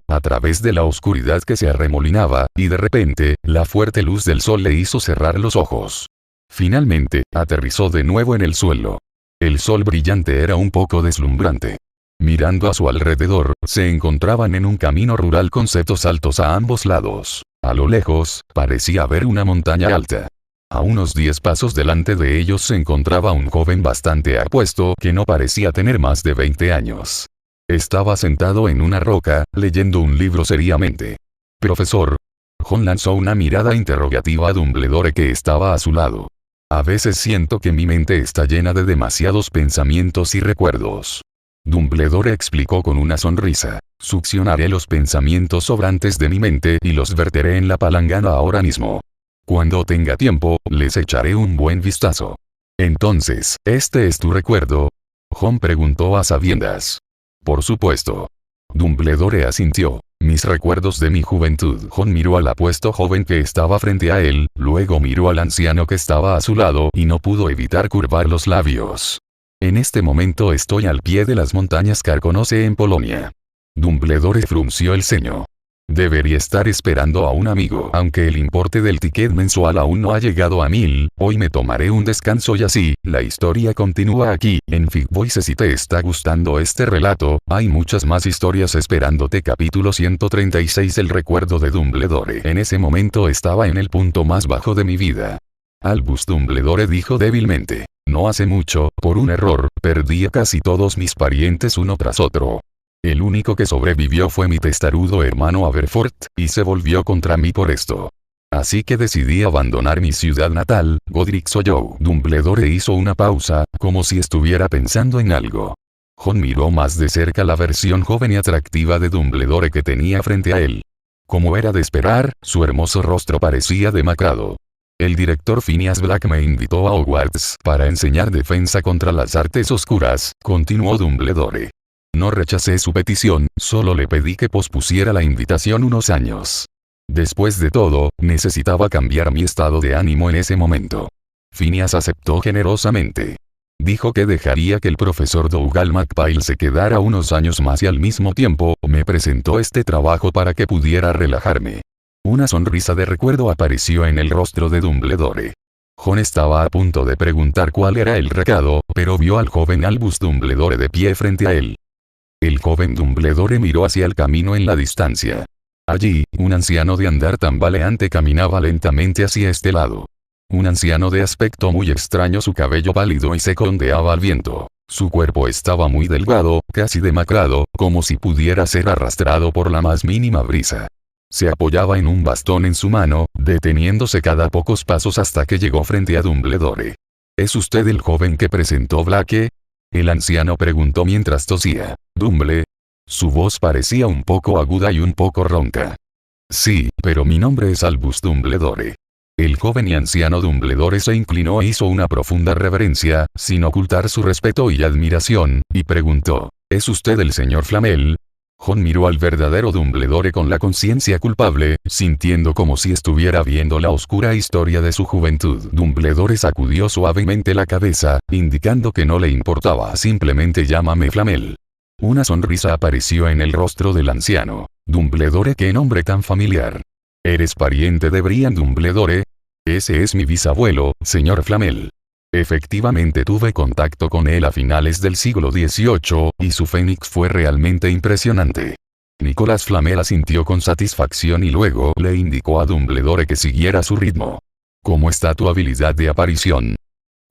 a través de la oscuridad que se arremolinaba, y de repente, la fuerte luz del sol le hizo cerrar los ojos. Finalmente, aterrizó de nuevo en el suelo. El sol brillante era un poco deslumbrante. Mirando a su alrededor, se encontraban en un camino rural con setos altos a ambos lados. A lo lejos, parecía haber una montaña alta. A unos 10 pasos delante de ellos se encontraba un joven bastante apuesto que no parecía tener más de 20 años. Estaba sentado en una roca, leyendo un libro seriamente. «Profesor». Jon lanzó una mirada interrogativa a Dumbledore que estaba a su lado. «A veces siento que mi mente está llena de demasiados pensamientos y recuerdos». Dumbledore explicó con una sonrisa. «Succionaré los pensamientos sobrantes de mi mente y los verteré en la palangana ahora mismo. Cuando tenga tiempo, les echaré un buen vistazo». «Entonces, ¿este es tu recuerdo?». Jon preguntó a sabiendas. «Por supuesto». Dumbledore asintió. Mis recuerdos de mi juventud. Jon miró al apuesto joven que estaba frente a él, luego miró al anciano que estaba a su lado y no pudo evitar curvar los labios. En este momento estoy al pie de las montañas Carconoce en Polonia. Dumbledore frunció el ceño. Debería estar esperando a un amigo. Aunque el importe del ticket mensual aún no ha llegado a 1000, hoy me tomaré un descanso y así, la historia continúa aquí, en Fig Voices. Si te está gustando este relato, hay muchas más historias esperándote. Capítulo 136. El recuerdo de Dumbledore. En ese momento estaba en el punto más bajo de mi vida. Albus Dumbledore dijo débilmente. No hace mucho, por un error, perdí a casi todos mis parientes uno tras otro. El único que sobrevivió fue mi testarudo hermano Aberforth, y se volvió contra mí por esto. Así que decidí abandonar mi ciudad natal, Godric Hollow. Dumbledore hizo una pausa, como si estuviera pensando en algo. Jon miró más de cerca la versión joven y atractiva de Dumbledore que tenía frente a él. Como era de esperar, su hermoso rostro parecía demacrado. El director Phineas Black me invitó a Hogwarts para enseñar defensa contra las artes oscuras, continuó Dumbledore. No rechacé su petición, solo le pedí que pospusiera la invitación unos años. Después de todo, necesitaba cambiar mi estado de ánimo en ese momento. Phineas aceptó generosamente. Dijo que dejaría que el profesor Dougal McPhail se quedara unos años más y al mismo tiempo, me presentó este trabajo para que pudiera relajarme. Una sonrisa de recuerdo apareció en el rostro de Dumbledore. Jon estaba a punto de preguntar cuál era el recado, pero vio al joven Albus Dumbledore de pie frente a él. El joven Dumbledore miró hacia el camino en la distancia. Allí, un anciano de andar tambaleante caminaba lentamente hacia este lado. Un anciano de aspecto muy extraño, su cabello pálido y seco ondeaba al viento. Su cuerpo estaba muy delgado, casi demacrado, como si pudiera ser arrastrado por la más mínima brisa. Se apoyaba en un bastón en su mano, deteniéndose cada pocos pasos hasta que llegó frente a Dumbledore. ¿Es usted el joven que presentó Blake? El anciano preguntó mientras tosía. Dumble. Su voz parecía un poco aguda y un poco ronca. Sí, pero mi nombre es Albus Dumbledore. El joven y anciano Dumbledore se inclinó e hizo una profunda reverencia, sin ocultar su respeto y admiración, y preguntó. ¿Es usted el señor Flamel? Jon miró al verdadero Dumbledore con la conciencia culpable, sintiendo como si estuviera viendo la oscura historia de su juventud. Dumbledore sacudió suavemente la cabeza, indicando que no le importaba. Simplemente llámame Flamel. Una sonrisa apareció en el rostro del anciano. Dumbledore, qué nombre tan familiar. ¿Eres pariente de Brian Dumbledore? Ese es mi bisabuelo, señor Flamel. Efectivamente tuve contacto con él a finales del siglo XVIII, y su fénix fue realmente impresionante. Nicolas Flamel asintió con satisfacción y luego le indicó a Dumbledore que siguiera su ritmo. ¿Cómo está tu habilidad de aparición?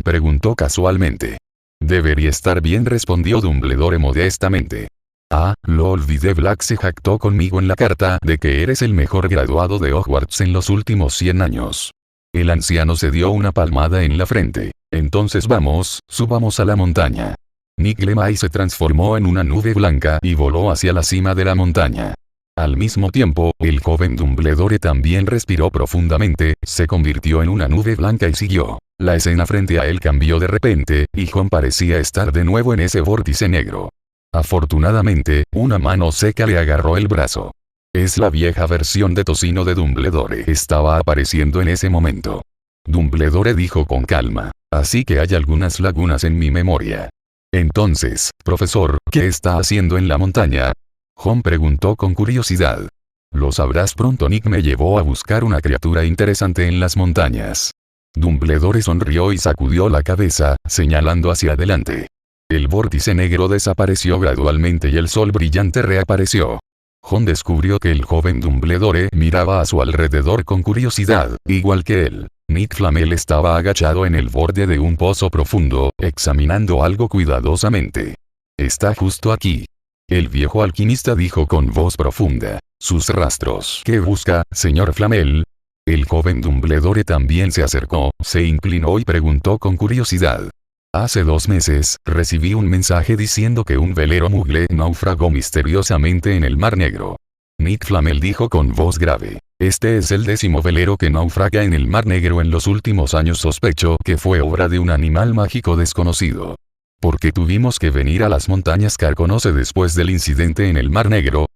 Preguntó casualmente. Debería estar bien, respondió Dumbledore modestamente. Ah, lo olvidé, Black se jactó conmigo en la carta de que eres el mejor graduado de Hogwarts en los últimos 100 años. El anciano se dio una palmada en la frente. Entonces vamos, subamos a la montaña. Nick Lemay se transformó en una nube blanca y voló hacia la cima de la montaña. Al mismo tiempo, el joven Dumbledore también respiró profundamente, se convirtió en una nube blanca y siguió. La escena frente a él cambió de repente, y Jon parecía estar de nuevo en ese vórtice negro. Afortunadamente, una mano seca le agarró el brazo. Es la vieja versión de tocino de Dumbledore. Estaba apareciendo en ese momento. Dumbledore dijo con calma. Así que hay algunas lagunas en mi memoria. Entonces, profesor, ¿qué está haciendo en la montaña? Jon preguntó con curiosidad. Lo sabrás pronto. Nick me llevó a buscar una criatura interesante en las montañas. Dumbledore sonrió y sacudió la cabeza, señalando hacia adelante. El vórtice negro desapareció gradualmente y el sol brillante reapareció. Jon descubrió que el joven Dumbledore miraba a su alrededor con curiosidad, igual que él. Nick Flamel estaba agachado en el borde de un pozo profundo, examinando algo cuidadosamente. Está justo aquí. El viejo alquimista dijo con voz profunda. Sus rastros. ¿Qué busca, señor Flamel? El joven Dumbledore también se acercó, se inclinó y preguntó con curiosidad. Hace 2 meses, recibí un mensaje diciendo que un velero Muggle naufragó misteriosamente en el Mar Negro. Nick Flamel dijo con voz grave. Este es el 10º velero que naufraga en el Mar Negro en los últimos años. Sospecho que fue obra de un animal mágico desconocido. ¿Por qué tuvimos que venir a las montañas Carconoce después del incidente en el Mar Negro?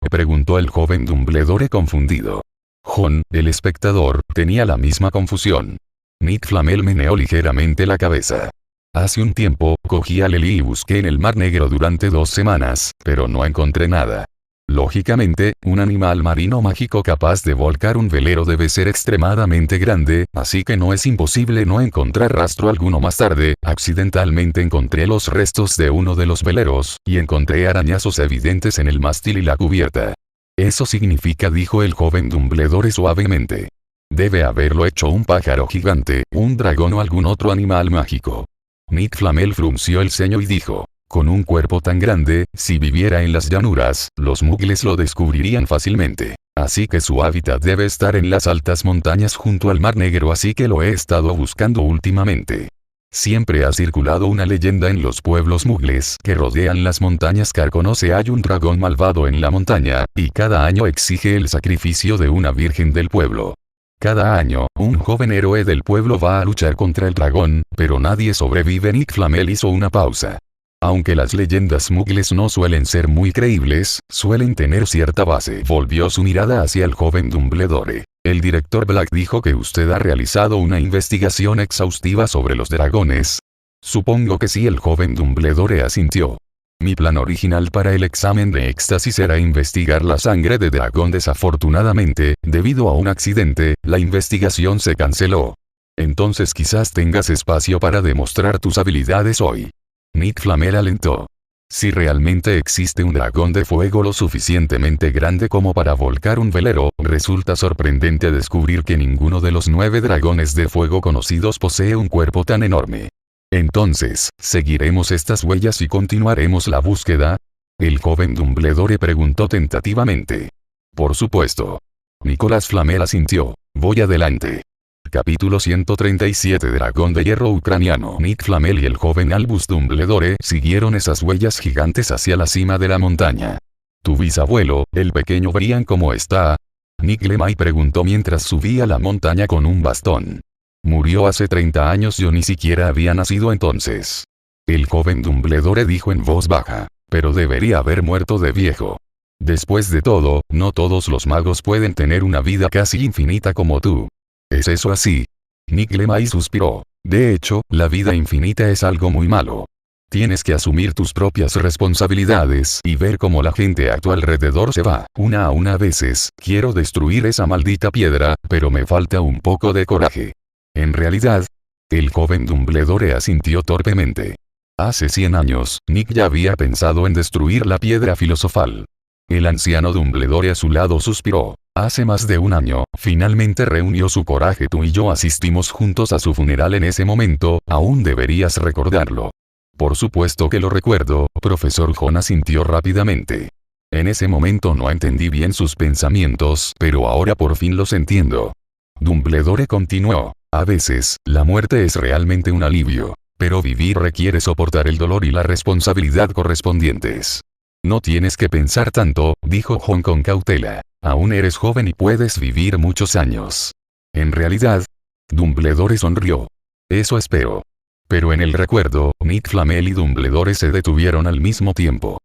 preguntó el joven Dumbledore confundido. Jon, el espectador, tenía la misma confusión. Nick Flamel meneó ligeramente la cabeza. Hace un tiempo, cogí a Lily y busqué en el Mar Negro durante 2 semanas, pero no encontré nada. Lógicamente, un animal marino mágico capaz de volcar un velero debe ser extremadamente grande, así que no es imposible no encontrar rastro alguno. Más tarde, accidentalmente encontré los restos de uno de los veleros, y encontré arañazos evidentes en el mástil y la cubierta. Eso significa, dijo el joven Dumbledore suavemente. Debe haberlo hecho un pájaro gigante, un dragón o algún otro animal mágico. Nick Flamel frunció el ceño y dijo. Con un cuerpo tan grande, si viviera en las llanuras, los muggles lo descubrirían fácilmente. Así que su hábitat debe estar en las altas montañas junto al Mar Negro, así que lo he estado buscando últimamente. Siempre ha circulado una leyenda en los pueblos muggles que rodean las montañas Carconoce. Hay un dragón malvado en la montaña, y cada año exige el sacrificio de una virgen del pueblo. Cada año, un joven héroe del pueblo va a luchar contra el dragón, pero nadie sobrevive. Nick Flamel hizo una pausa. Aunque las leyendas muggles no suelen ser muy creíbles, suelen tener cierta base. Volvió su mirada hacia el joven Dumbledore. El director Black dijo que usted ha realizado una investigación exhaustiva sobre los dragones. Supongo que sí, el joven Dumbledore asintió. Mi plan original para el examen de éxtasis era investigar la sangre de dragón. Desafortunadamente, debido a un accidente, la investigación se canceló. Entonces quizás tengas espacio para demostrar tus habilidades hoy. Nick Flamel alentó. Si realmente existe un dragón de fuego lo suficientemente grande como para volcar un velero, resulta sorprendente descubrir que ninguno de los 9 dragones de fuego conocidos posee un cuerpo tan enorme. Entonces, ¿seguiremos estas huellas y continuaremos la búsqueda? El joven Dumbledore preguntó tentativamente. Por supuesto. Nicolas Flamel asintió. Voy adelante. Capítulo 137. Dragón de hierro ucraniano. Nick Flamel y el joven Albus Dumbledore siguieron esas huellas gigantes hacia la cima de la montaña. ¿Tu bisabuelo, el pequeño Brian, cómo está? Nick Lemay preguntó mientras subía la montaña con un bastón. Murió hace 30 años, yo ni siquiera había nacido entonces. El joven Dumbledore dijo en voz baja. Pero debería haber muerto de viejo. Después de todo, no todos los magos pueden tener una vida casi infinita como tú. ¿Es eso así? Nick Lemay suspiró. De hecho, la vida infinita es algo muy malo. Tienes que asumir tus propias responsabilidades y ver cómo la gente a tu alrededor se va, una a una. Veces, quiero destruir esa maldita piedra, pero me falta un poco de coraje. En realidad, el joven Dumbledore asintió torpemente. Hace 100 años, Nick ya había pensado en destruir la piedra filosofal. El anciano Dumbledore a su lado suspiró. Hace más de 1 año, finalmente reunió su coraje. Tú y yo asistimos juntos a su funeral en ese momento, aún deberías recordarlo. Por supuesto que lo recuerdo, profesor Jon asintió rápidamente. En ese momento no entendí bien sus pensamientos, pero ahora por fin los entiendo. Dumbledore continuó. A veces, la muerte es realmente un alivio, pero vivir requiere soportar el dolor y la responsabilidad correspondientes. No tienes que pensar tanto, dijo Jon con cautela. Aún eres joven y puedes vivir muchos años. En realidad, Dumbledore sonrió. Eso espero. Pero en el recuerdo, Nick Flamel y Dumbledore se detuvieron al mismo tiempo.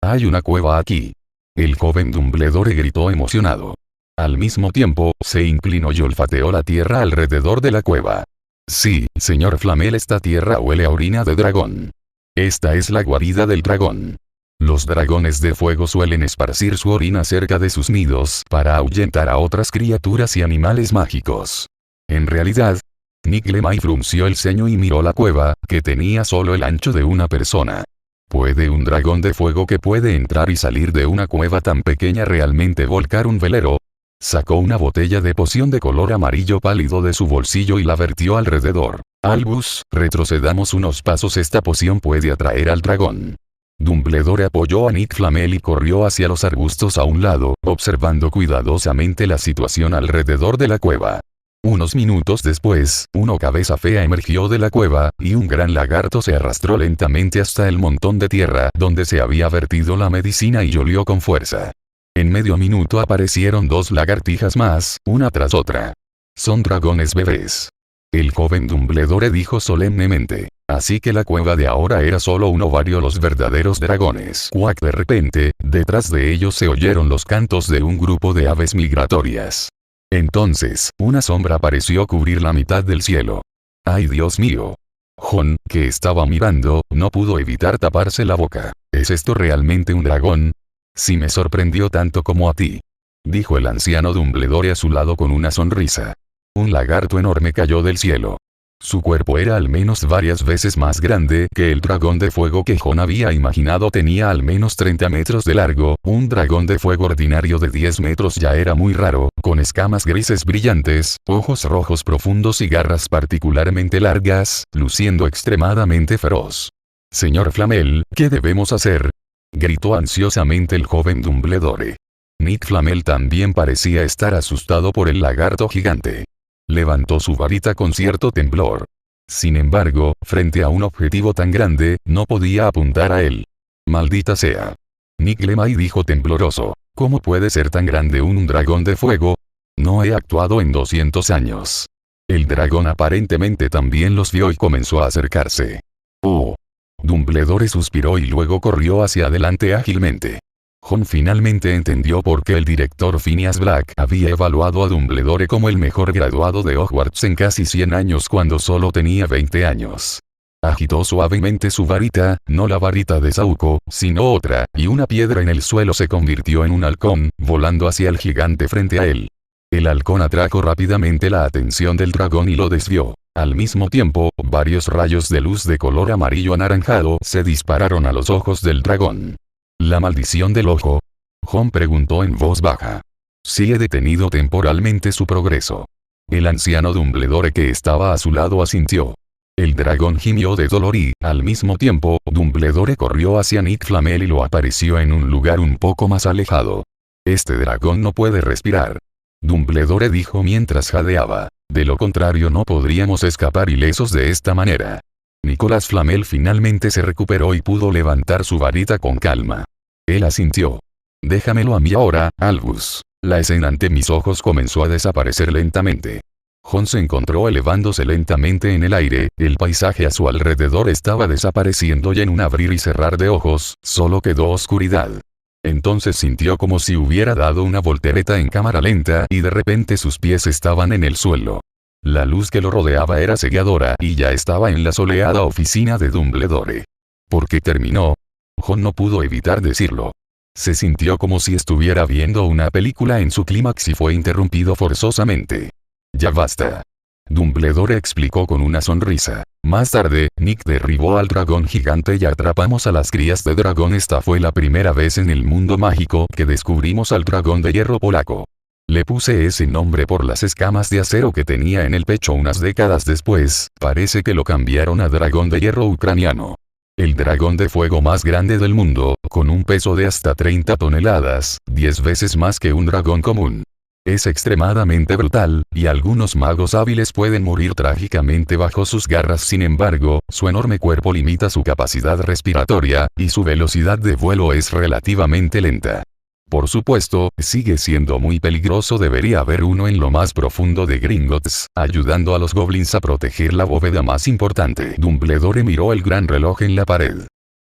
Hay una cueva aquí. El joven Dumbledore gritó emocionado. Al mismo tiempo, se inclinó y olfateó la tierra alrededor de la cueva. Sí, señor Flamel, esta tierra huele a orina de dragón. Esta es la guarida del dragón. Los dragones de fuego suelen esparcir su orina cerca de sus nidos para ahuyentar a otras criaturas y animales mágicos. En realidad, Nick Lemay frunció el ceño y miró la cueva, que tenía solo el ancho de una persona. ¿Puede un dragón de fuego que puede entrar y salir de una cueva tan pequeña realmente volcar un velero? Sacó una botella de poción de color amarillo pálido de su bolsillo y la vertió alrededor. Albus, retrocedamos unos pasos, esta poción puede atraer al dragón. Dumbledore apoyó a Nick Flamel y corrió hacia los arbustos a un lado, observando cuidadosamente la situación alrededor de la cueva. Unos minutos después, una cabeza fea emergió de la cueva, y un gran lagarto se arrastró lentamente hasta el montón de tierra donde se había vertido la medicina y olió con fuerza. En medio minuto aparecieron 2 lagartijas más, una tras otra. Son dragones bebés. El joven Dumbledore dijo solemnemente. Así que la cueva de ahora era solo un ovario los verdaderos dragones. Cuac. De repente, detrás de ellos se oyeron los cantos de un grupo de aves migratorias. Entonces, una sombra pareció cubrir la mitad del cielo. ¡Ay, Dios mío! Jon, que estaba mirando, no pudo evitar taparse la boca. ¿Es esto realmente un dragón? Sí, me sorprendió tanto como a ti, dijo el anciano Dumbledore a su lado con una sonrisa. Un lagarto enorme cayó del cielo. Su cuerpo era al menos varias veces más grande que el dragón de fuego que Jon había imaginado. Tenía al menos 30 metros de largo. Un dragón de fuego ordinario de 10 metros ya era muy raro, con escamas grises brillantes, ojos rojos profundos y garras particularmente largas, luciendo extremadamente feroz. Señor Flamel, ¿qué debemos hacer?, gritó ansiosamente el joven Dumbledore. Nick Flamel también parecía estar asustado por el lagarto gigante. Levantó su varita con cierto temblor. Sin embargo, frente a un objetivo tan grande, no podía apuntar a él. Maldita sea. Nick Lemay dijo tembloroso. ¿Cómo puede ser tan grande un dragón de fuego? No he actuado en 200 años. El dragón aparentemente también los vio y comenzó a acercarse. Oh. Dumbledore suspiró y luego corrió hacia adelante ágilmente. Jon finalmente entendió por qué el director Phineas Black había evaluado a Dumbledore como el mejor graduado de Hogwarts en casi 100 años cuando solo tenía 20 años. Agitó suavemente su varita, no la varita de Sauco, sino otra, y una piedra en el suelo se convirtió en un halcón, volando hacia el gigante frente a él. El halcón atrajo rápidamente la atención del dragón y lo desvió. Al mismo tiempo, varios rayos de luz de color amarillo anaranjado se dispararon a los ojos del dragón. ¿La maldición del ojo? Jon preguntó en voz baja. Sí, he detenido temporalmente su progreso. El anciano Dumbledore que estaba a su lado asintió. El dragón gimió de dolor y, al mismo tiempo, Dumbledore corrió hacia Nick Flamel y lo apareció en un lugar un poco más alejado. Este dragón no puede respirar, Dumbledore dijo mientras jadeaba. De lo contrario no podríamos escapar ilesos de esta manera. Nicolas Flamel finalmente se recuperó y pudo levantar su varita con calma. Él asintió. Déjamelo a mí ahora, Albus. La escena ante mis ojos comenzó a desaparecer lentamente. Jon se encontró elevándose lentamente en el aire, el paisaje a su alrededor estaba desapareciendo y en un abrir y cerrar de ojos, solo quedó oscuridad. Entonces sintió como si hubiera dado una voltereta en cámara lenta y de repente sus pies estaban en el suelo. La luz que lo rodeaba era cegadora y ya estaba en la soleada oficina de Dumbledore. ¿Por qué terminó? Jon no pudo evitar decirlo. Se sintió como si estuviera viendo una película en su clímax y fue interrumpido forzosamente. Ya basta. Dumbledore explicó con una sonrisa. Más tarde, Nick derribó al dragón gigante y atrapamos a las crías de dragón. Esta fue la primera vez en el mundo mágico que descubrimos al dragón de hierro polaco. Le puse ese nombre por las escamas de acero que tenía en el pecho. Unas décadas después, parece que lo cambiaron a dragón de hierro ucraniano. El dragón de fuego más grande del mundo, con un peso de hasta 30 toneladas, 10 veces más que un dragón común. Es extremadamente brutal, y algunos magos hábiles pueden morir trágicamente bajo sus garras. Sin embargo, su enorme cuerpo limita su capacidad respiratoria, y su velocidad de vuelo es relativamente lenta. Por supuesto, sigue siendo muy peligroso. Debería haber uno en lo más profundo de Gringotts, ayudando a los goblins a proteger la bóveda más importante. Dumbledore miró el gran reloj en la pared.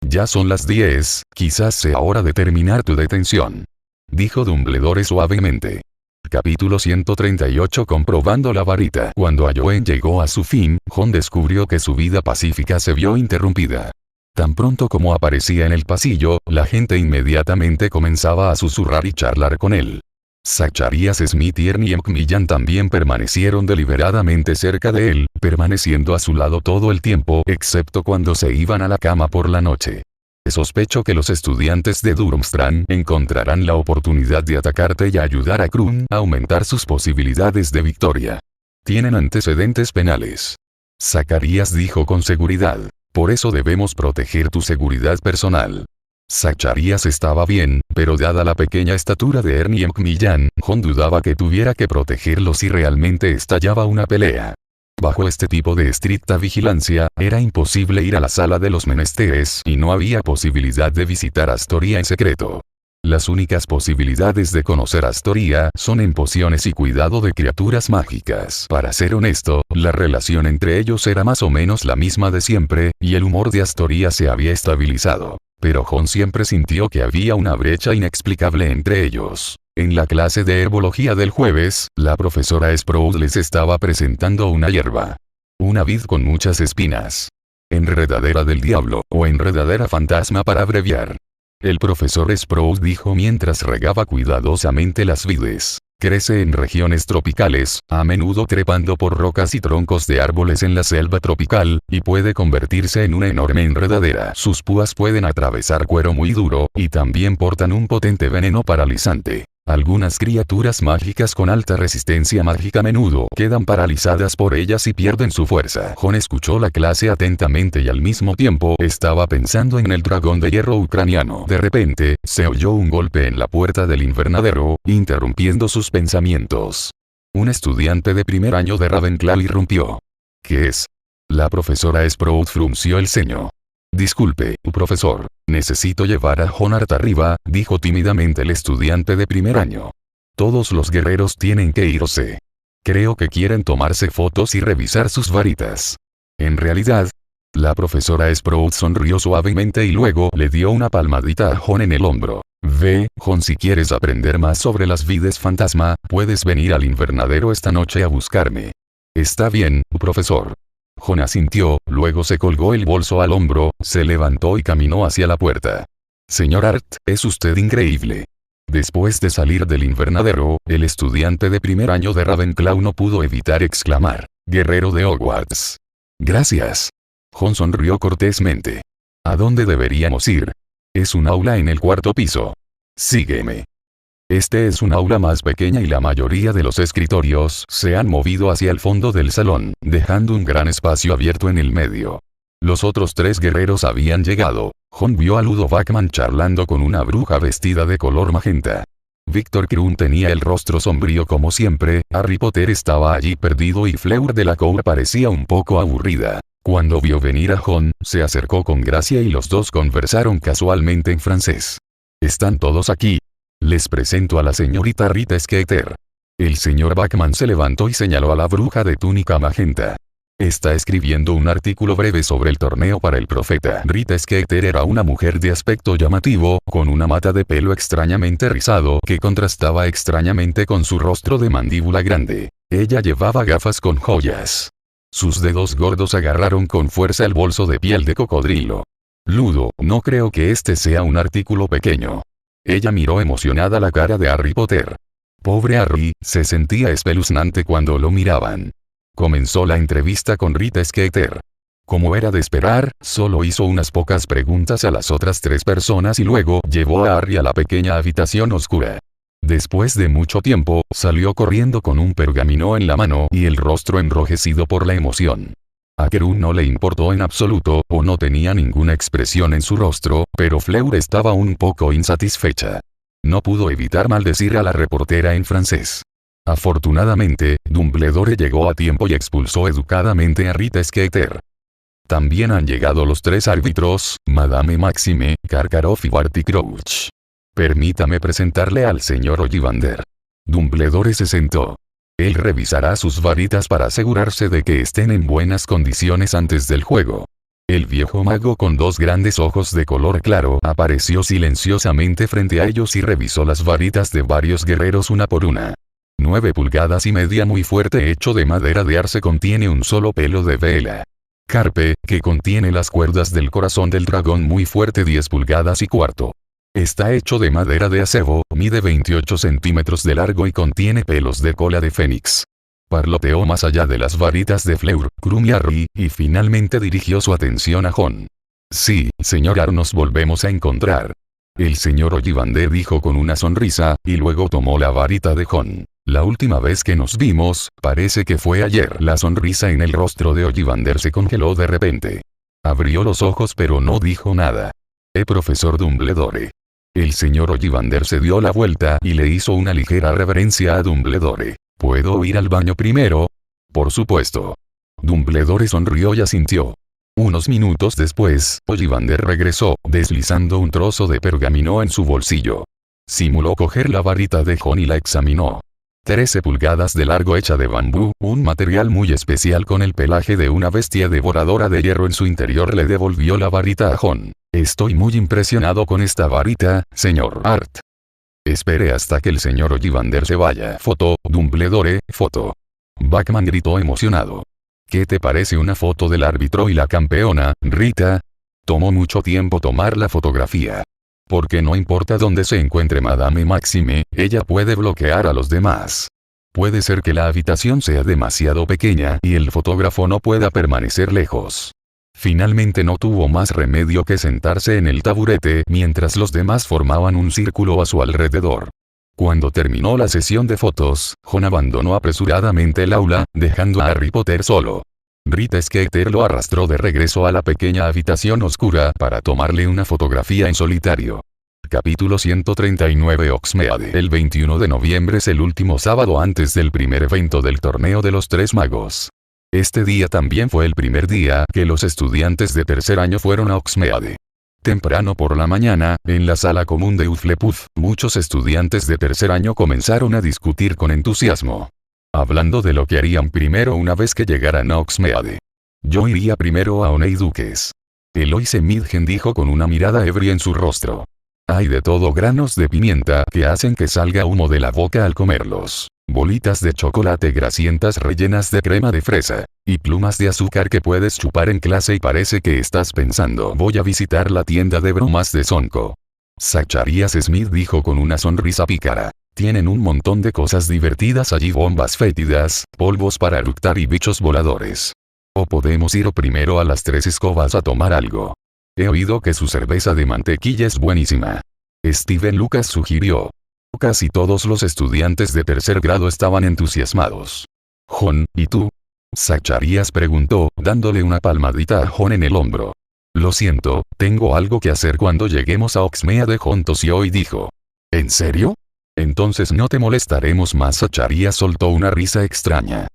Ya son las 10, quizás sea hora de terminar tu detención, dijo Dumbledore suavemente. Capítulo 138. Comprobando la varita. Cuando Halloween llegó a su fin, Jon descubrió que su vida pacífica se vio interrumpida. Tan pronto como aparecía en el pasillo, la gente inmediatamente comenzaba a susurrar y charlar con él. Zacharias Smith y Ernie Macmillan también permanecieron deliberadamente cerca de él, permaneciendo a su lado todo el tiempo, excepto cuando se iban a la cama por la noche. Sospecho que los estudiantes de Durmstrang encontrarán la oportunidad de atacarte y ayudar a Krum a aumentar sus posibilidades de victoria. Tienen antecedentes penales. Zacarías dijo con seguridad. Por eso debemos proteger tu seguridad personal. Zacarías estaba bien, pero dada la pequeña estatura de Ernie Macmillan, Jon dudaba que tuviera que protegerlo si realmente estallaba una pelea. Bajo este tipo de estricta vigilancia, era imposible ir a la sala de los menesteres y no había posibilidad de visitar Astoria en secreto. Las únicas posibilidades de conocer a Astoria son en pociones y cuidado de criaturas mágicas. Para ser honesto, la relación entre ellos era más o menos la misma de siempre, y el humor de Astoria se había estabilizado. Pero Jon siempre sintió que había una brecha inexplicable entre ellos. En la clase de herbología del jueves, la profesora Sprout les estaba presentando una hierba. Una vid con muchas espinas. Enredadera del diablo, o enredadera fantasma para abreviar. El profesor Sprout dijo mientras regaba cuidadosamente las vides. Crece en regiones tropicales, a menudo trepando por rocas y troncos de árboles en la selva tropical, y puede convertirse en una enorme enredadera. Sus púas pueden atravesar cuero muy duro, y también portan un potente veneno paralizante. Algunas criaturas mágicas con alta resistencia mágica a menudo quedan paralizadas por ellas y pierden su fuerza. Jon escuchó la clase atentamente y al mismo tiempo estaba pensando en el dragón de hierro ucraniano. De repente, se oyó un golpe en la puerta del invernadero, interrumpiendo sus pensamientos. Un estudiante de primer año de Ravenclaw irrumpió. ¿Qué es? La profesora Sprout frunció el ceño. Disculpe, profesor. Necesito llevar a Jon hasta arriba, dijo tímidamente el estudiante de primer año. Todos los guerreros tienen que irse. Creo que quieren tomarse fotos y revisar sus varitas. En realidad, la profesora Sprout sonrió suavemente y luego le dio una palmadita a Jon en el hombro. Ve, Jon, si quieres aprender más sobre las vides fantasma, puedes venir al invernadero esta noche a buscarme. Está bien, profesor. Jon asintió, luego se colgó el bolso al hombro, se levantó y caminó hacia la puerta. Señor Hart, es usted increíble. Después de salir del invernadero, el estudiante de primer año de Ravenclaw no pudo evitar exclamar, guerrero de Hogwarts. Gracias. Jon sonrió cortésmente. ¿A dónde deberíamos ir? Es un aula en el cuarto piso. Sígueme. Este es un aula más pequeña y la mayoría de los escritorios se han movido hacia el fondo del salón, dejando un gran espacio abierto en el medio. Los otros tres guerreros habían llegado. Jon vio a Ludo Bagman charlando con una bruja vestida de color magenta. Víctor Krum tenía el rostro sombrío como siempre, Harry Potter estaba allí perdido y Fleur Delacour parecía un poco aburrida. Cuando vio venir a Jon, se acercó con gracia y los dos conversaron casualmente en francés. ¿Están todos aquí? Les presento a la señorita Rita Skeeter. El señor Bagman se levantó y señaló a la bruja de túnica magenta. Está escribiendo un artículo breve sobre el torneo para el profeta. Rita Skeeter era una mujer de aspecto llamativo, con una mata de pelo extrañamente rizado que contrastaba extrañamente con su rostro de mandíbula grande. Ella llevaba gafas con joyas. Sus dedos gordos agarraron con fuerza el bolso de piel de cocodrilo. Ludo, no creo que este sea un artículo pequeño. Ella miró emocionada la cara de Harry Potter. Pobre Harry, se sentía espeluznante cuando lo miraban. Comenzó la entrevista con Rita Skeeter. Como era de esperar, solo hizo unas pocas preguntas a las otras tres personas y luego llevó a Harry a la pequeña habitación oscura. Después de mucho tiempo, salió corriendo con un pergamino en la mano y el rostro enrojecido por la emoción. A Krum no le importó en absoluto, o no tenía ninguna expresión en su rostro, pero Fleur estaba un poco insatisfecha. No pudo evitar maldecir a la reportera en francés. Afortunadamente, Dumbledore llegó a tiempo y expulsó educadamente a Rita Skeeter. También han llegado los tres árbitros, Madame Maxime, Karkaroff y Barty Crouch. Permítame presentarle al señor Ollivander. Dumbledore se sentó. Él revisará sus varitas para asegurarse de que estén en buenas condiciones antes del juego. El viejo mago con dos grandes ojos de color claro apareció silenciosamente frente a ellos y revisó las varitas de varios guerreros una por una. 9 pulgadas y media muy fuerte hecho de madera de arce contiene un solo pelo de vela. Carpe, que contiene las cuerdas del corazón del dragón muy fuerte 10 pulgadas y cuarto. Está hecho de madera de acebo, mide 28 centímetros de largo y contiene pelos de cola de fénix. Parloteó más allá de las varitas de Fleur, Krum y Harry, y finalmente dirigió su atención a Jon. Sí, señor, nos volvemos a encontrar. El señor Ollivander dijo con una sonrisa, y luego tomó la varita de Jon. La última vez que nos vimos, parece que fue ayer. La sonrisa en el rostro de Ollivander se congeló de repente. Abrió los ojos pero no dijo nada. Profesor Dumbledore. El señor Ollivander se dio la vuelta y le hizo una ligera reverencia a Dumbledore. ¿Puedo ir al baño primero? Por supuesto. Dumbledore sonrió y asintió. Unos minutos después, Ollivander regresó, deslizando un trozo de pergamino en su bolsillo. Simuló coger la varita de Jon y la examinó. 13 pulgadas de largo hecha de bambú, un material muy especial con el pelaje de una bestia devoradora de hierro en su interior. Le devolvió la varita a Jon. Estoy muy impresionado con esta varita, señor Hart. Espere hasta que el señor Ollivander se vaya. Foto, Dumbledore, foto. Bachman gritó emocionado. ¿Qué te parece una foto del árbitro y la campeona, Rita? Tomó mucho tiempo tomar la fotografía. Porque no importa dónde se encuentre Madame Maxime, ella puede bloquear a los demás. Puede ser que la habitación sea demasiado pequeña y el fotógrafo no pueda permanecer lejos. Finalmente no tuvo más remedio que sentarse en el taburete mientras los demás formaban un círculo a su alrededor. Cuando terminó la sesión de fotos, Jon abandonó apresuradamente el aula, dejando a Harry Potter solo. Rita Skeeter lo arrastró de regreso a la pequeña habitación oscura para tomarle una fotografía en solitario. Capítulo 139 Hogsmeade. El 21 de noviembre es el último sábado antes del primer evento del torneo de los Tres Magos. Este día también fue el primer día que los estudiantes de tercer año fueron a Hogsmeade. Temprano por la mañana, en la sala común de Hufflepuff, muchos estudiantes de tercer año comenzaron a discutir con entusiasmo. Hablando de lo que harían primero una vez que llegaran a Hogsmeade. Yo iría primero a Honeydukes. Eloise Midgen dijo con una mirada ebria en su rostro. Hay de todo granos de pimienta que hacen que salga humo de la boca al comerlos. Bolitas de chocolate grasientas rellenas de crema de fresa. Y plumas de azúcar que puedes chupar en clase y parece que estás pensando voy a visitar la tienda de bromas de Sonko. Zacharias Smith dijo con una sonrisa pícara. Tienen un montón de cosas divertidas allí, bombas fétidas, polvos para eructar y bichos voladores. O podemos ir primero a las Tres Escobas a tomar algo. He oído que su cerveza de mantequilla es buenísima. Steven Lucas sugirió. Casi todos los estudiantes de tercer grado estaban entusiasmados. Jon, ¿y tú? Zacharias preguntó, dándole una palmadita a Jon en el hombro. Lo siento, tengo algo que hacer cuando lleguemos a Hogsmeade. Jon tosió y dijo. ¿En serio? Entonces no te molestaremos más. Zacharias soltó una risa extraña.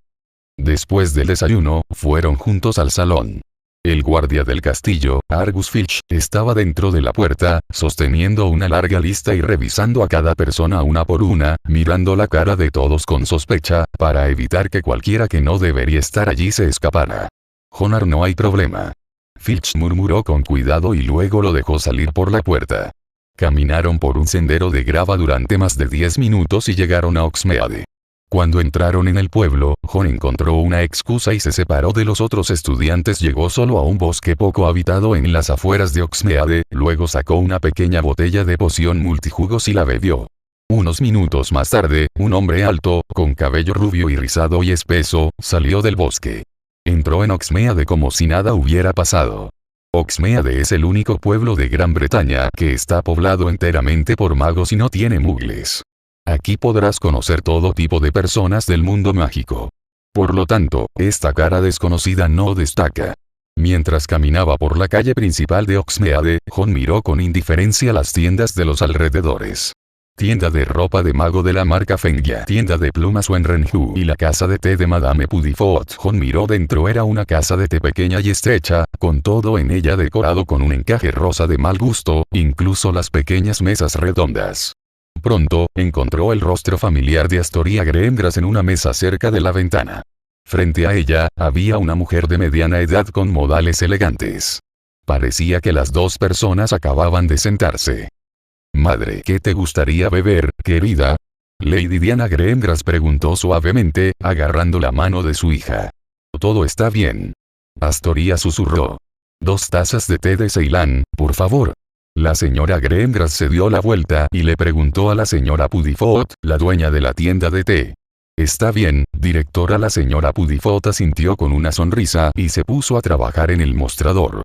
Después del desayuno, fueron juntos al salón. El guardia del castillo, Argus Filch, estaba dentro de la puerta, sosteniendo una larga lista y revisando a cada persona una por una, mirando la cara de todos con sospecha, para evitar que cualquiera que no debería estar allí se escapara. Jonar, no hay problema. Filch murmuró con cuidado y luego lo dejó salir por la puerta. Caminaron por un sendero de grava durante más de 10 minutos y llegaron a Hogsmeade. Cuando entraron en el pueblo, Jon encontró una excusa y se separó de los otros estudiantes. Llegó solo a un bosque poco habitado en las afueras de Hogsmeade, luego sacó una pequeña botella de poción multijugos y la bebió. Unos minutos más tarde, un hombre alto, con cabello rubio y rizado y espeso, salió del bosque. Entró en Hogsmeade como si nada hubiera pasado. Hogsmeade es el único pueblo de Gran Bretaña que está poblado enteramente por magos y no tiene muggles. Aquí podrás conocer todo tipo de personas del mundo mágico. Por lo tanto, esta cara desconocida no destaca. Mientras caminaba por la calle principal de Hogsmeade, Jon miró con indiferencia las tiendas de los alrededores. Tienda de ropa de mago de la marca Fengia, tienda de plumas Wenrenhu y la casa de té de Madame Pudifot. Jon miró dentro. Era una casa de té pequeña y estrecha, con todo en ella decorado con un encaje rosa de mal gusto, incluso las pequeñas mesas redondas. Pronto, encontró el rostro familiar de Astoria Greengrass en una mesa cerca de la ventana. Frente a ella, había una mujer de mediana edad con modales elegantes. Parecía que las dos personas acababan de sentarse. Madre, ¿qué te gustaría beber, querida? Lady Diana Greengrass preguntó suavemente, agarrando la mano de su hija. Todo está bien. Astoria susurró. 2 tazas de té de Ceilán, por favor. La señora Greengrass se dio la vuelta y le preguntó a la señora Pudifot, la dueña de la tienda de té. Está bien, directora. La señora Pudifot asintió con una sonrisa y se puso a trabajar en el mostrador.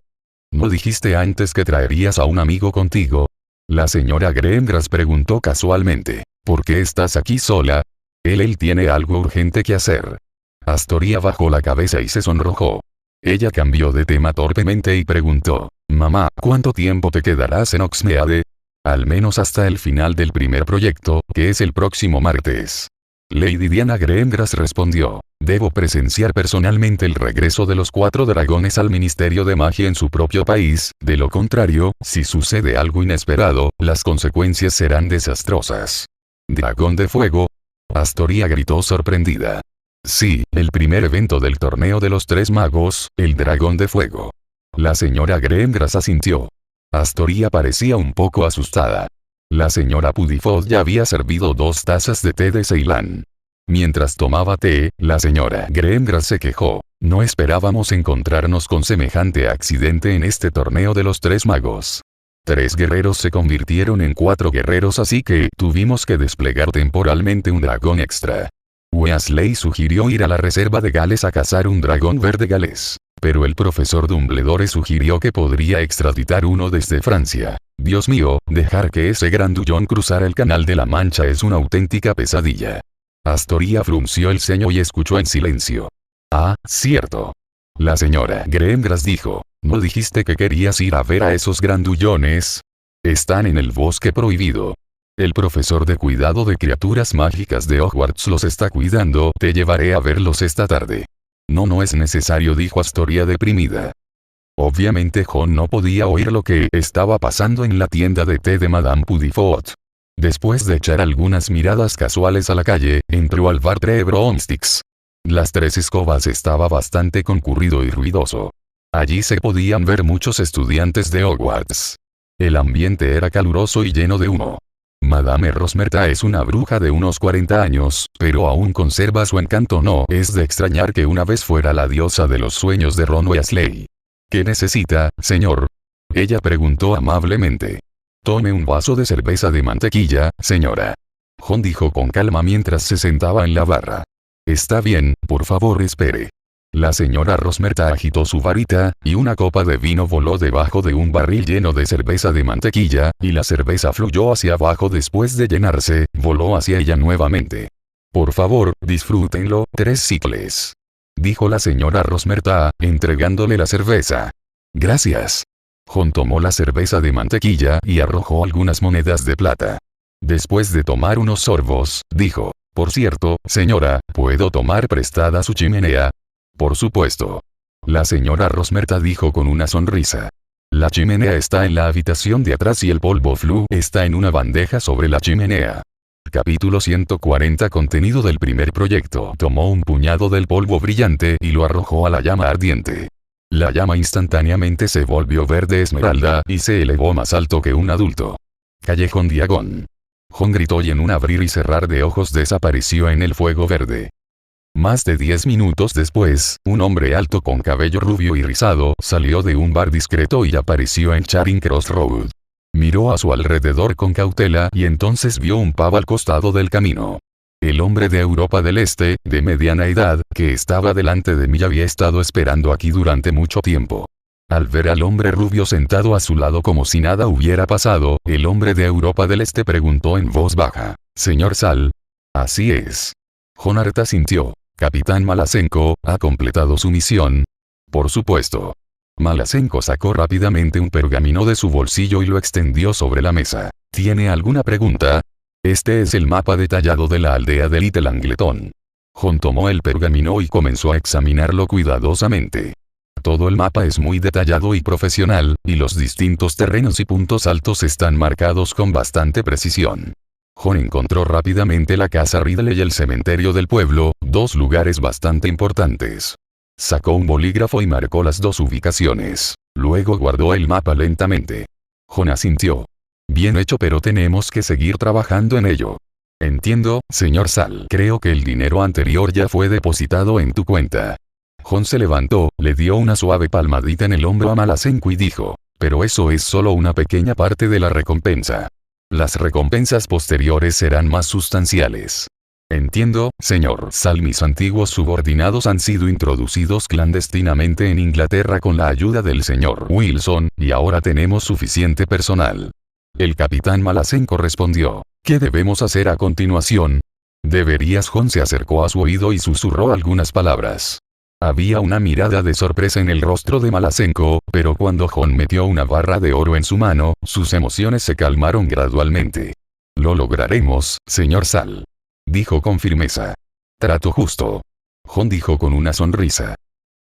¿No dijiste antes que traerías a un amigo contigo? La señora Greengrass preguntó casualmente. ¿Por qué estás aquí sola? Él tiene algo urgente que hacer. Astoria bajó la cabeza y se sonrojó. Ella cambió de tema torpemente y preguntó. Mamá, ¿cuánto tiempo te quedarás en Hogsmeade? Al menos hasta el final del primer proyecto, que es el próximo martes. Lady Diana Greengrass respondió. Debo presenciar personalmente el regreso de los 4 dragones al Ministerio de Magia en su propio país, de lo contrario, si sucede algo inesperado, las consecuencias serán desastrosas. ¿Dragón de fuego? Astoria gritó sorprendida. Sí, el primer evento del torneo de los 3 magos, el dragón de fuego. La señora Greengrass asintió. Astoria parecía un poco asustada. La señora Puddifoot ya había servido 2 tazas de té de Ceilán. Mientras tomaba té, la señora Greengrass se quejó. No esperábamos encontrarnos con semejante accidente en este torneo de los 3 magos. 3 guerreros se convirtieron en 4 guerreros, así que tuvimos que desplegar temporalmente un dragón extra. Weasley sugirió ir a la reserva de Gales a cazar un dragón verde galés. Pero el profesor Dumbledore sugirió que podría extraditar uno desde Francia. Dios mío, dejar que ese grandullón cruzara el Canal de la Mancha es una auténtica pesadilla. Astoria frunció el ceño y escuchó en silencio. Ah, cierto. La señora Greengrass dijo. ¿No dijiste que querías ir a ver a esos grandullones? Están en el bosque prohibido. El profesor de cuidado de criaturas mágicas de Hogwarts los está cuidando. Te llevaré a verlos esta tarde. No es necesario, dijo Astoria deprimida. Obviamente Ron no podía oír lo que estaba pasando en la tienda de té de Madame Puddifoot. Después de echar algunas miradas casuales a la calle, entró al bar Tre Broomsticks. Las 3 escobas estaba bastante concurrido y ruidoso. Allí se podían ver muchos estudiantes de Hogwarts. El ambiente era caluroso y lleno de humo. Madame Rosmerta es una bruja de unos 40 años, pero aún conserva su encanto. No es de extrañar que una vez fuera la diosa de los sueños de Ron Weasley. ¿Qué necesita, señor? Ella preguntó amablemente. Tome un vaso de cerveza de mantequilla, señora. Ron dijo con calma mientras se sentaba en la barra. Está bien, por favor espere. La señora Rosmerta agitó su varita, y una copa de vino voló debajo de un barril lleno de cerveza de mantequilla, y la cerveza fluyó hacia abajo después de llenarse, voló hacia ella nuevamente. Por favor, disfrútenlo, 3 sicles. Dijo la señora Rosmerta, entregándole la cerveza. Gracias. Ron tomó la cerveza de mantequilla y arrojó algunas monedas de plata. Después de tomar unos sorbos, dijo, por cierto, señora, ¿puedo tomar prestada su chimenea? Por supuesto. La señora Rosmerta dijo con una sonrisa. La chimenea está en la habitación de atrás y el polvo flu está en una bandeja sobre la chimenea. Capítulo 140. Contenido del primer proyecto. Tomó un puñado del polvo brillante y lo arrojó a la llama ardiente. La llama instantáneamente se volvió verde esmeralda y se elevó más alto que un adulto. Callejón Diagon. Ron gritó y en un abrir y cerrar de ojos desapareció en el fuego verde. Más de 10 minutos después, un hombre alto con cabello rubio y rizado salió de un bar discreto y apareció en Charing Cross Road. Miró a su alrededor con cautela y entonces vio un pub al costado del camino. El hombre de Europa del Este, de mediana edad, que estaba delante de mí había estado esperando aquí durante mucho tiempo. Al ver al hombre rubio sentado a su lado como si nada hubiera pasado, el hombre de Europa del Este preguntó en voz baja. «Señor Sal». «Así es». Ron asintió. «Capitán Malasenko, ¿ha completado su misión?» «Por supuesto». Malasenko sacó rápidamente un pergamino de su bolsillo y lo extendió sobre la mesa. «¿Tiene alguna pregunta?» «Este es el mapa detallado de la aldea de Little Angleton». Ron tomó el pergamino y comenzó a examinarlo cuidadosamente. Todo el mapa es muy detallado y profesional, y los distintos terrenos y puntos altos están marcados con bastante precisión. Ron encontró rápidamente la casa Riddle y el cementerio del pueblo, 2 lugares bastante importantes. Sacó un bolígrafo y marcó las 2 ubicaciones. Luego guardó el mapa lentamente. Ron asintió. «Bien hecho, pero tenemos que seguir trabajando en ello». «Entiendo, señor Sal. Creo que el dinero anterior ya fue depositado en tu cuenta». Ron se levantó, le dio una suave palmadita en el hombro a Malasenko y dijo. «Pero eso es solo una pequeña parte de la recompensa. Las recompensas posteriores serán más sustanciales». «Entiendo, señor Sal. Mis antiguos subordinados han sido introducidos clandestinamente en Inglaterra con la ayuda del señor Wilson, y ahora tenemos suficiente personal». El capitán Malasenko respondió. «¿Qué debemos hacer a continuación?» «Deberías». Ron se acercó a su oído y susurró algunas palabras. Había una mirada de sorpresa en el rostro de Malasenko, pero cuando Ron metió una barra de oro en su mano, sus emociones se calmaron gradualmente. «Lo lograremos, señor Sal». dijo con firmeza. Trato justo. Jon dijo con una sonrisa.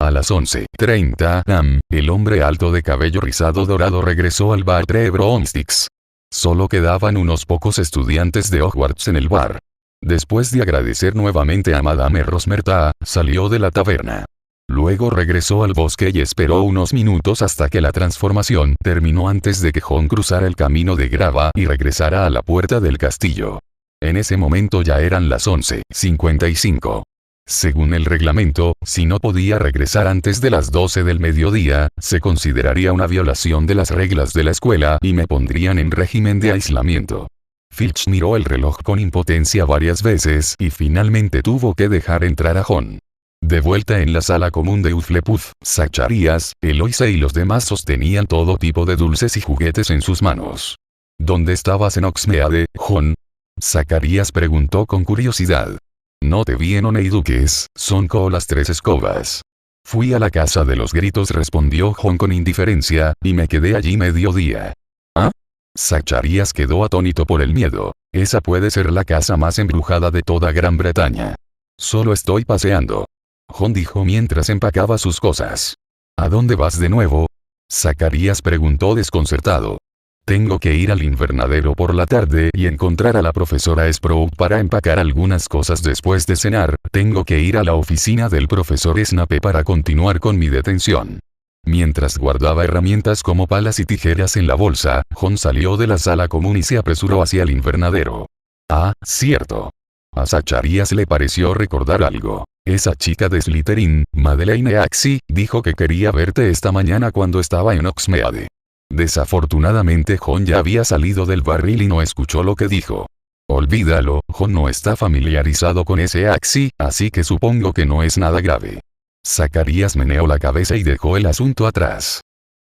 A las 11:30 am, el hombre alto de cabello rizado dorado regresó al bar Three Broomsticks. Solo quedaban unos pocos estudiantes de Hogwarts en el bar. Después de agradecer nuevamente a Madame Rosmerta, salió de la taberna. Luego regresó al bosque y esperó unos minutos hasta que la transformación terminó antes de que Jon cruzara el camino de grava y regresara a la puerta del castillo. En ese momento ya eran las 11:55. Según el reglamento, si no podía regresar antes de las 12 del mediodía, se consideraría una violación de las reglas de la escuela y me pondrían en régimen de aislamiento. Filch miró el reloj con impotencia varias veces y finalmente tuvo que dejar entrar a Jon. De vuelta en la sala común de Hufflepuff, Zacharias, Eloise y los demás sostenían todo tipo de dulces y juguetes en sus manos. ¿Dónde estabas en Hogsmeade, Jon? Zacharias preguntó con curiosidad. No te vi en Honeyduques, soncó las 3 escobas. Fui a la casa de los gritos, respondió Jon con indiferencia, y me quedé allí mediodía. ¿Ah? Zacharias quedó atónito por el miedo. Esa puede ser la casa más embrujada de toda Gran Bretaña. Solo estoy paseando. Jon dijo mientras empacaba sus cosas. ¿A dónde vas de nuevo? Zacharias preguntó desconcertado. Tengo que ir al invernadero por la tarde y encontrar a la profesora Sprout para empacar algunas cosas después de cenar. Tengo que ir a la oficina del profesor Snape para continuar con mi detención. Mientras guardaba herramientas como palas y tijeras en la bolsa, Jon salió de la sala común y se apresuró hacia el invernadero. Ah, cierto. A Zacharias le pareció recordar algo. Esa chica de Slytherin, Madeleine Axie, dijo que quería verte esta mañana cuando estaba en Hogsmeade. Desafortunadamente Jon ya había salido del barril y no escuchó lo que dijo. Olvídalo, Jon no está familiarizado con ese Axie, así que supongo que no es nada grave. Zacharias meneó la cabeza y dejó el asunto atrás.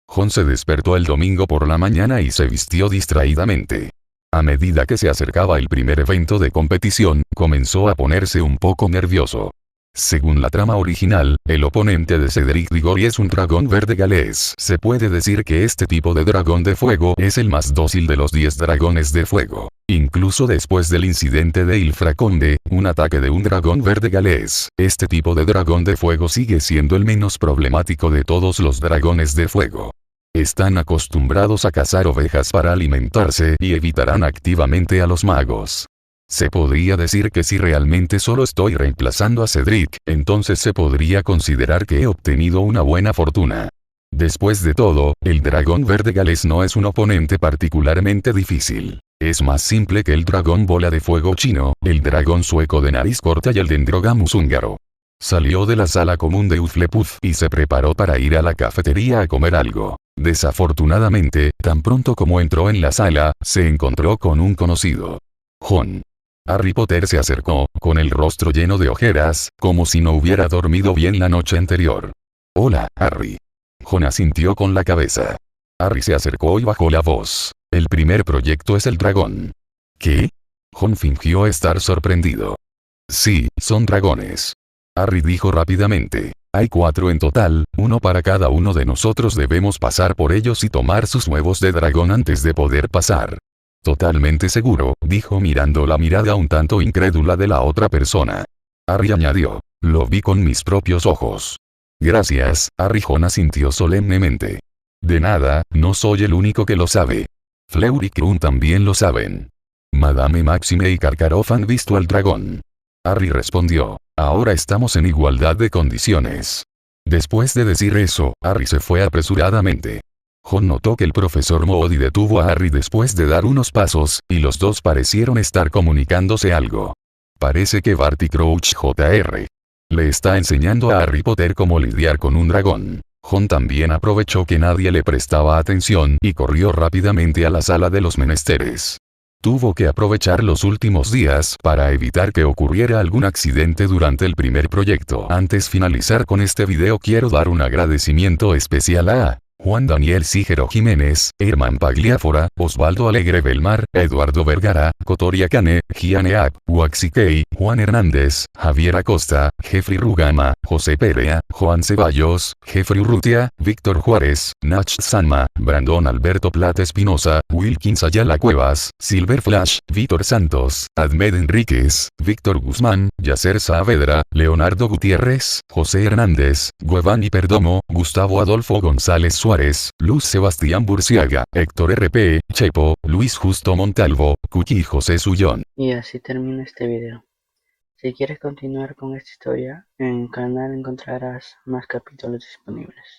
Jon se despertó el domingo por la mañana y se vistió distraídamente. A medida que se acercaba el primer evento de competición, comenzó a ponerse un poco nervioso. Según la trama original, el oponente de Cedric Diggory es un dragón verde galés. Se puede decir que este tipo de dragón de fuego es el más dócil de los 10 dragones de fuego. Incluso después del incidente de Ilfraconde, un ataque de un dragón verde galés, este tipo de dragón de fuego sigue siendo el menos problemático de todos los dragones de fuego. Están acostumbrados a cazar ovejas para alimentarse y evitarán activamente a los magos. Se podría decir que si realmente solo estoy reemplazando a Cedric, entonces se podría considerar que he obtenido una buena fortuna. Después de todo, el dragón verde galés no es un oponente particularmente difícil. Es más simple que el dragón bola de fuego chino, el dragón sueco de nariz corta y el Dendrogamus húngaro. Salió de la sala común de Hufflepuff y se preparó para ir a la cafetería a comer algo. Desafortunadamente, tan pronto como entró en la sala, se encontró con un conocido. Jon. Harry Potter se acercó, con el rostro lleno de ojeras, como si no hubiera dormido bien la noche anterior. Hola, Harry. Jon asintió con la cabeza. Harry se acercó y bajó la voz. El primer proyecto es el dragón. ¿Qué? Jon fingió estar sorprendido. Sí, son dragones. Harry dijo rápidamente. Hay 4 en total, uno para cada uno de nosotros. Debemos pasar por ellos y tomar sus huevos de dragón antes de poder pasar. Totalmente seguro, dijo mirando la mirada un tanto incrédula de la otra persona. Harry añadió. Lo vi con mis propios ojos. Gracias, Harry. Jon asintió solemnemente. De nada, no soy el único que lo sabe. Fleur y Krum también lo saben. Madame Maxime y Karkaroff han visto al dragón. Harry respondió. Ahora estamos en igualdad de condiciones. Después de decir eso, Harry se fue apresuradamente. Jon notó que el profesor Moody detuvo a Harry después de dar unos pasos, y los dos parecieron estar comunicándose algo. Parece que Barty Crouch Jr. le está enseñando a Harry Potter cómo lidiar con un dragón. Jon también aprovechó que nadie le prestaba atención y corrió rápidamente a la sala de los menesteres. Tuvo que aprovechar los últimos días para evitar que ocurriera algún accidente durante el primer proyecto. Antes de finalizar con este video, quiero dar un agradecimiento especial a Juan Daniel Sigero Jiménez, Herman Pagliafora, Osvaldo Alegre Belmar, Eduardo Vergara, Cotoria Cane, Giane App, Huaxiquei, Juan Hernández, Javier Acosta, Jeffrey Rugama, José Perea, Juan Ceballos, Jeffrey Urrutia, Víctor Juárez, Nach Sanma, Brandon Alberto Plata Espinosa, Wilkins Ayala Cuevas, Silver Flash, Víctor Santos, Admed Enríquez, Víctor Guzmán, Yacer Saavedra, Leonardo Gutiérrez, José Hernández, Guevani Perdomo, Gustavo Adolfo González Suárez, Luz Sebastián Burciaga, Héctor R.P., Chepo, Luis Justo Montalvo, Cuchi y José Sullón. Y así termina este video. Si quieres continuar con esta historia, en el canal encontrarás más capítulos disponibles.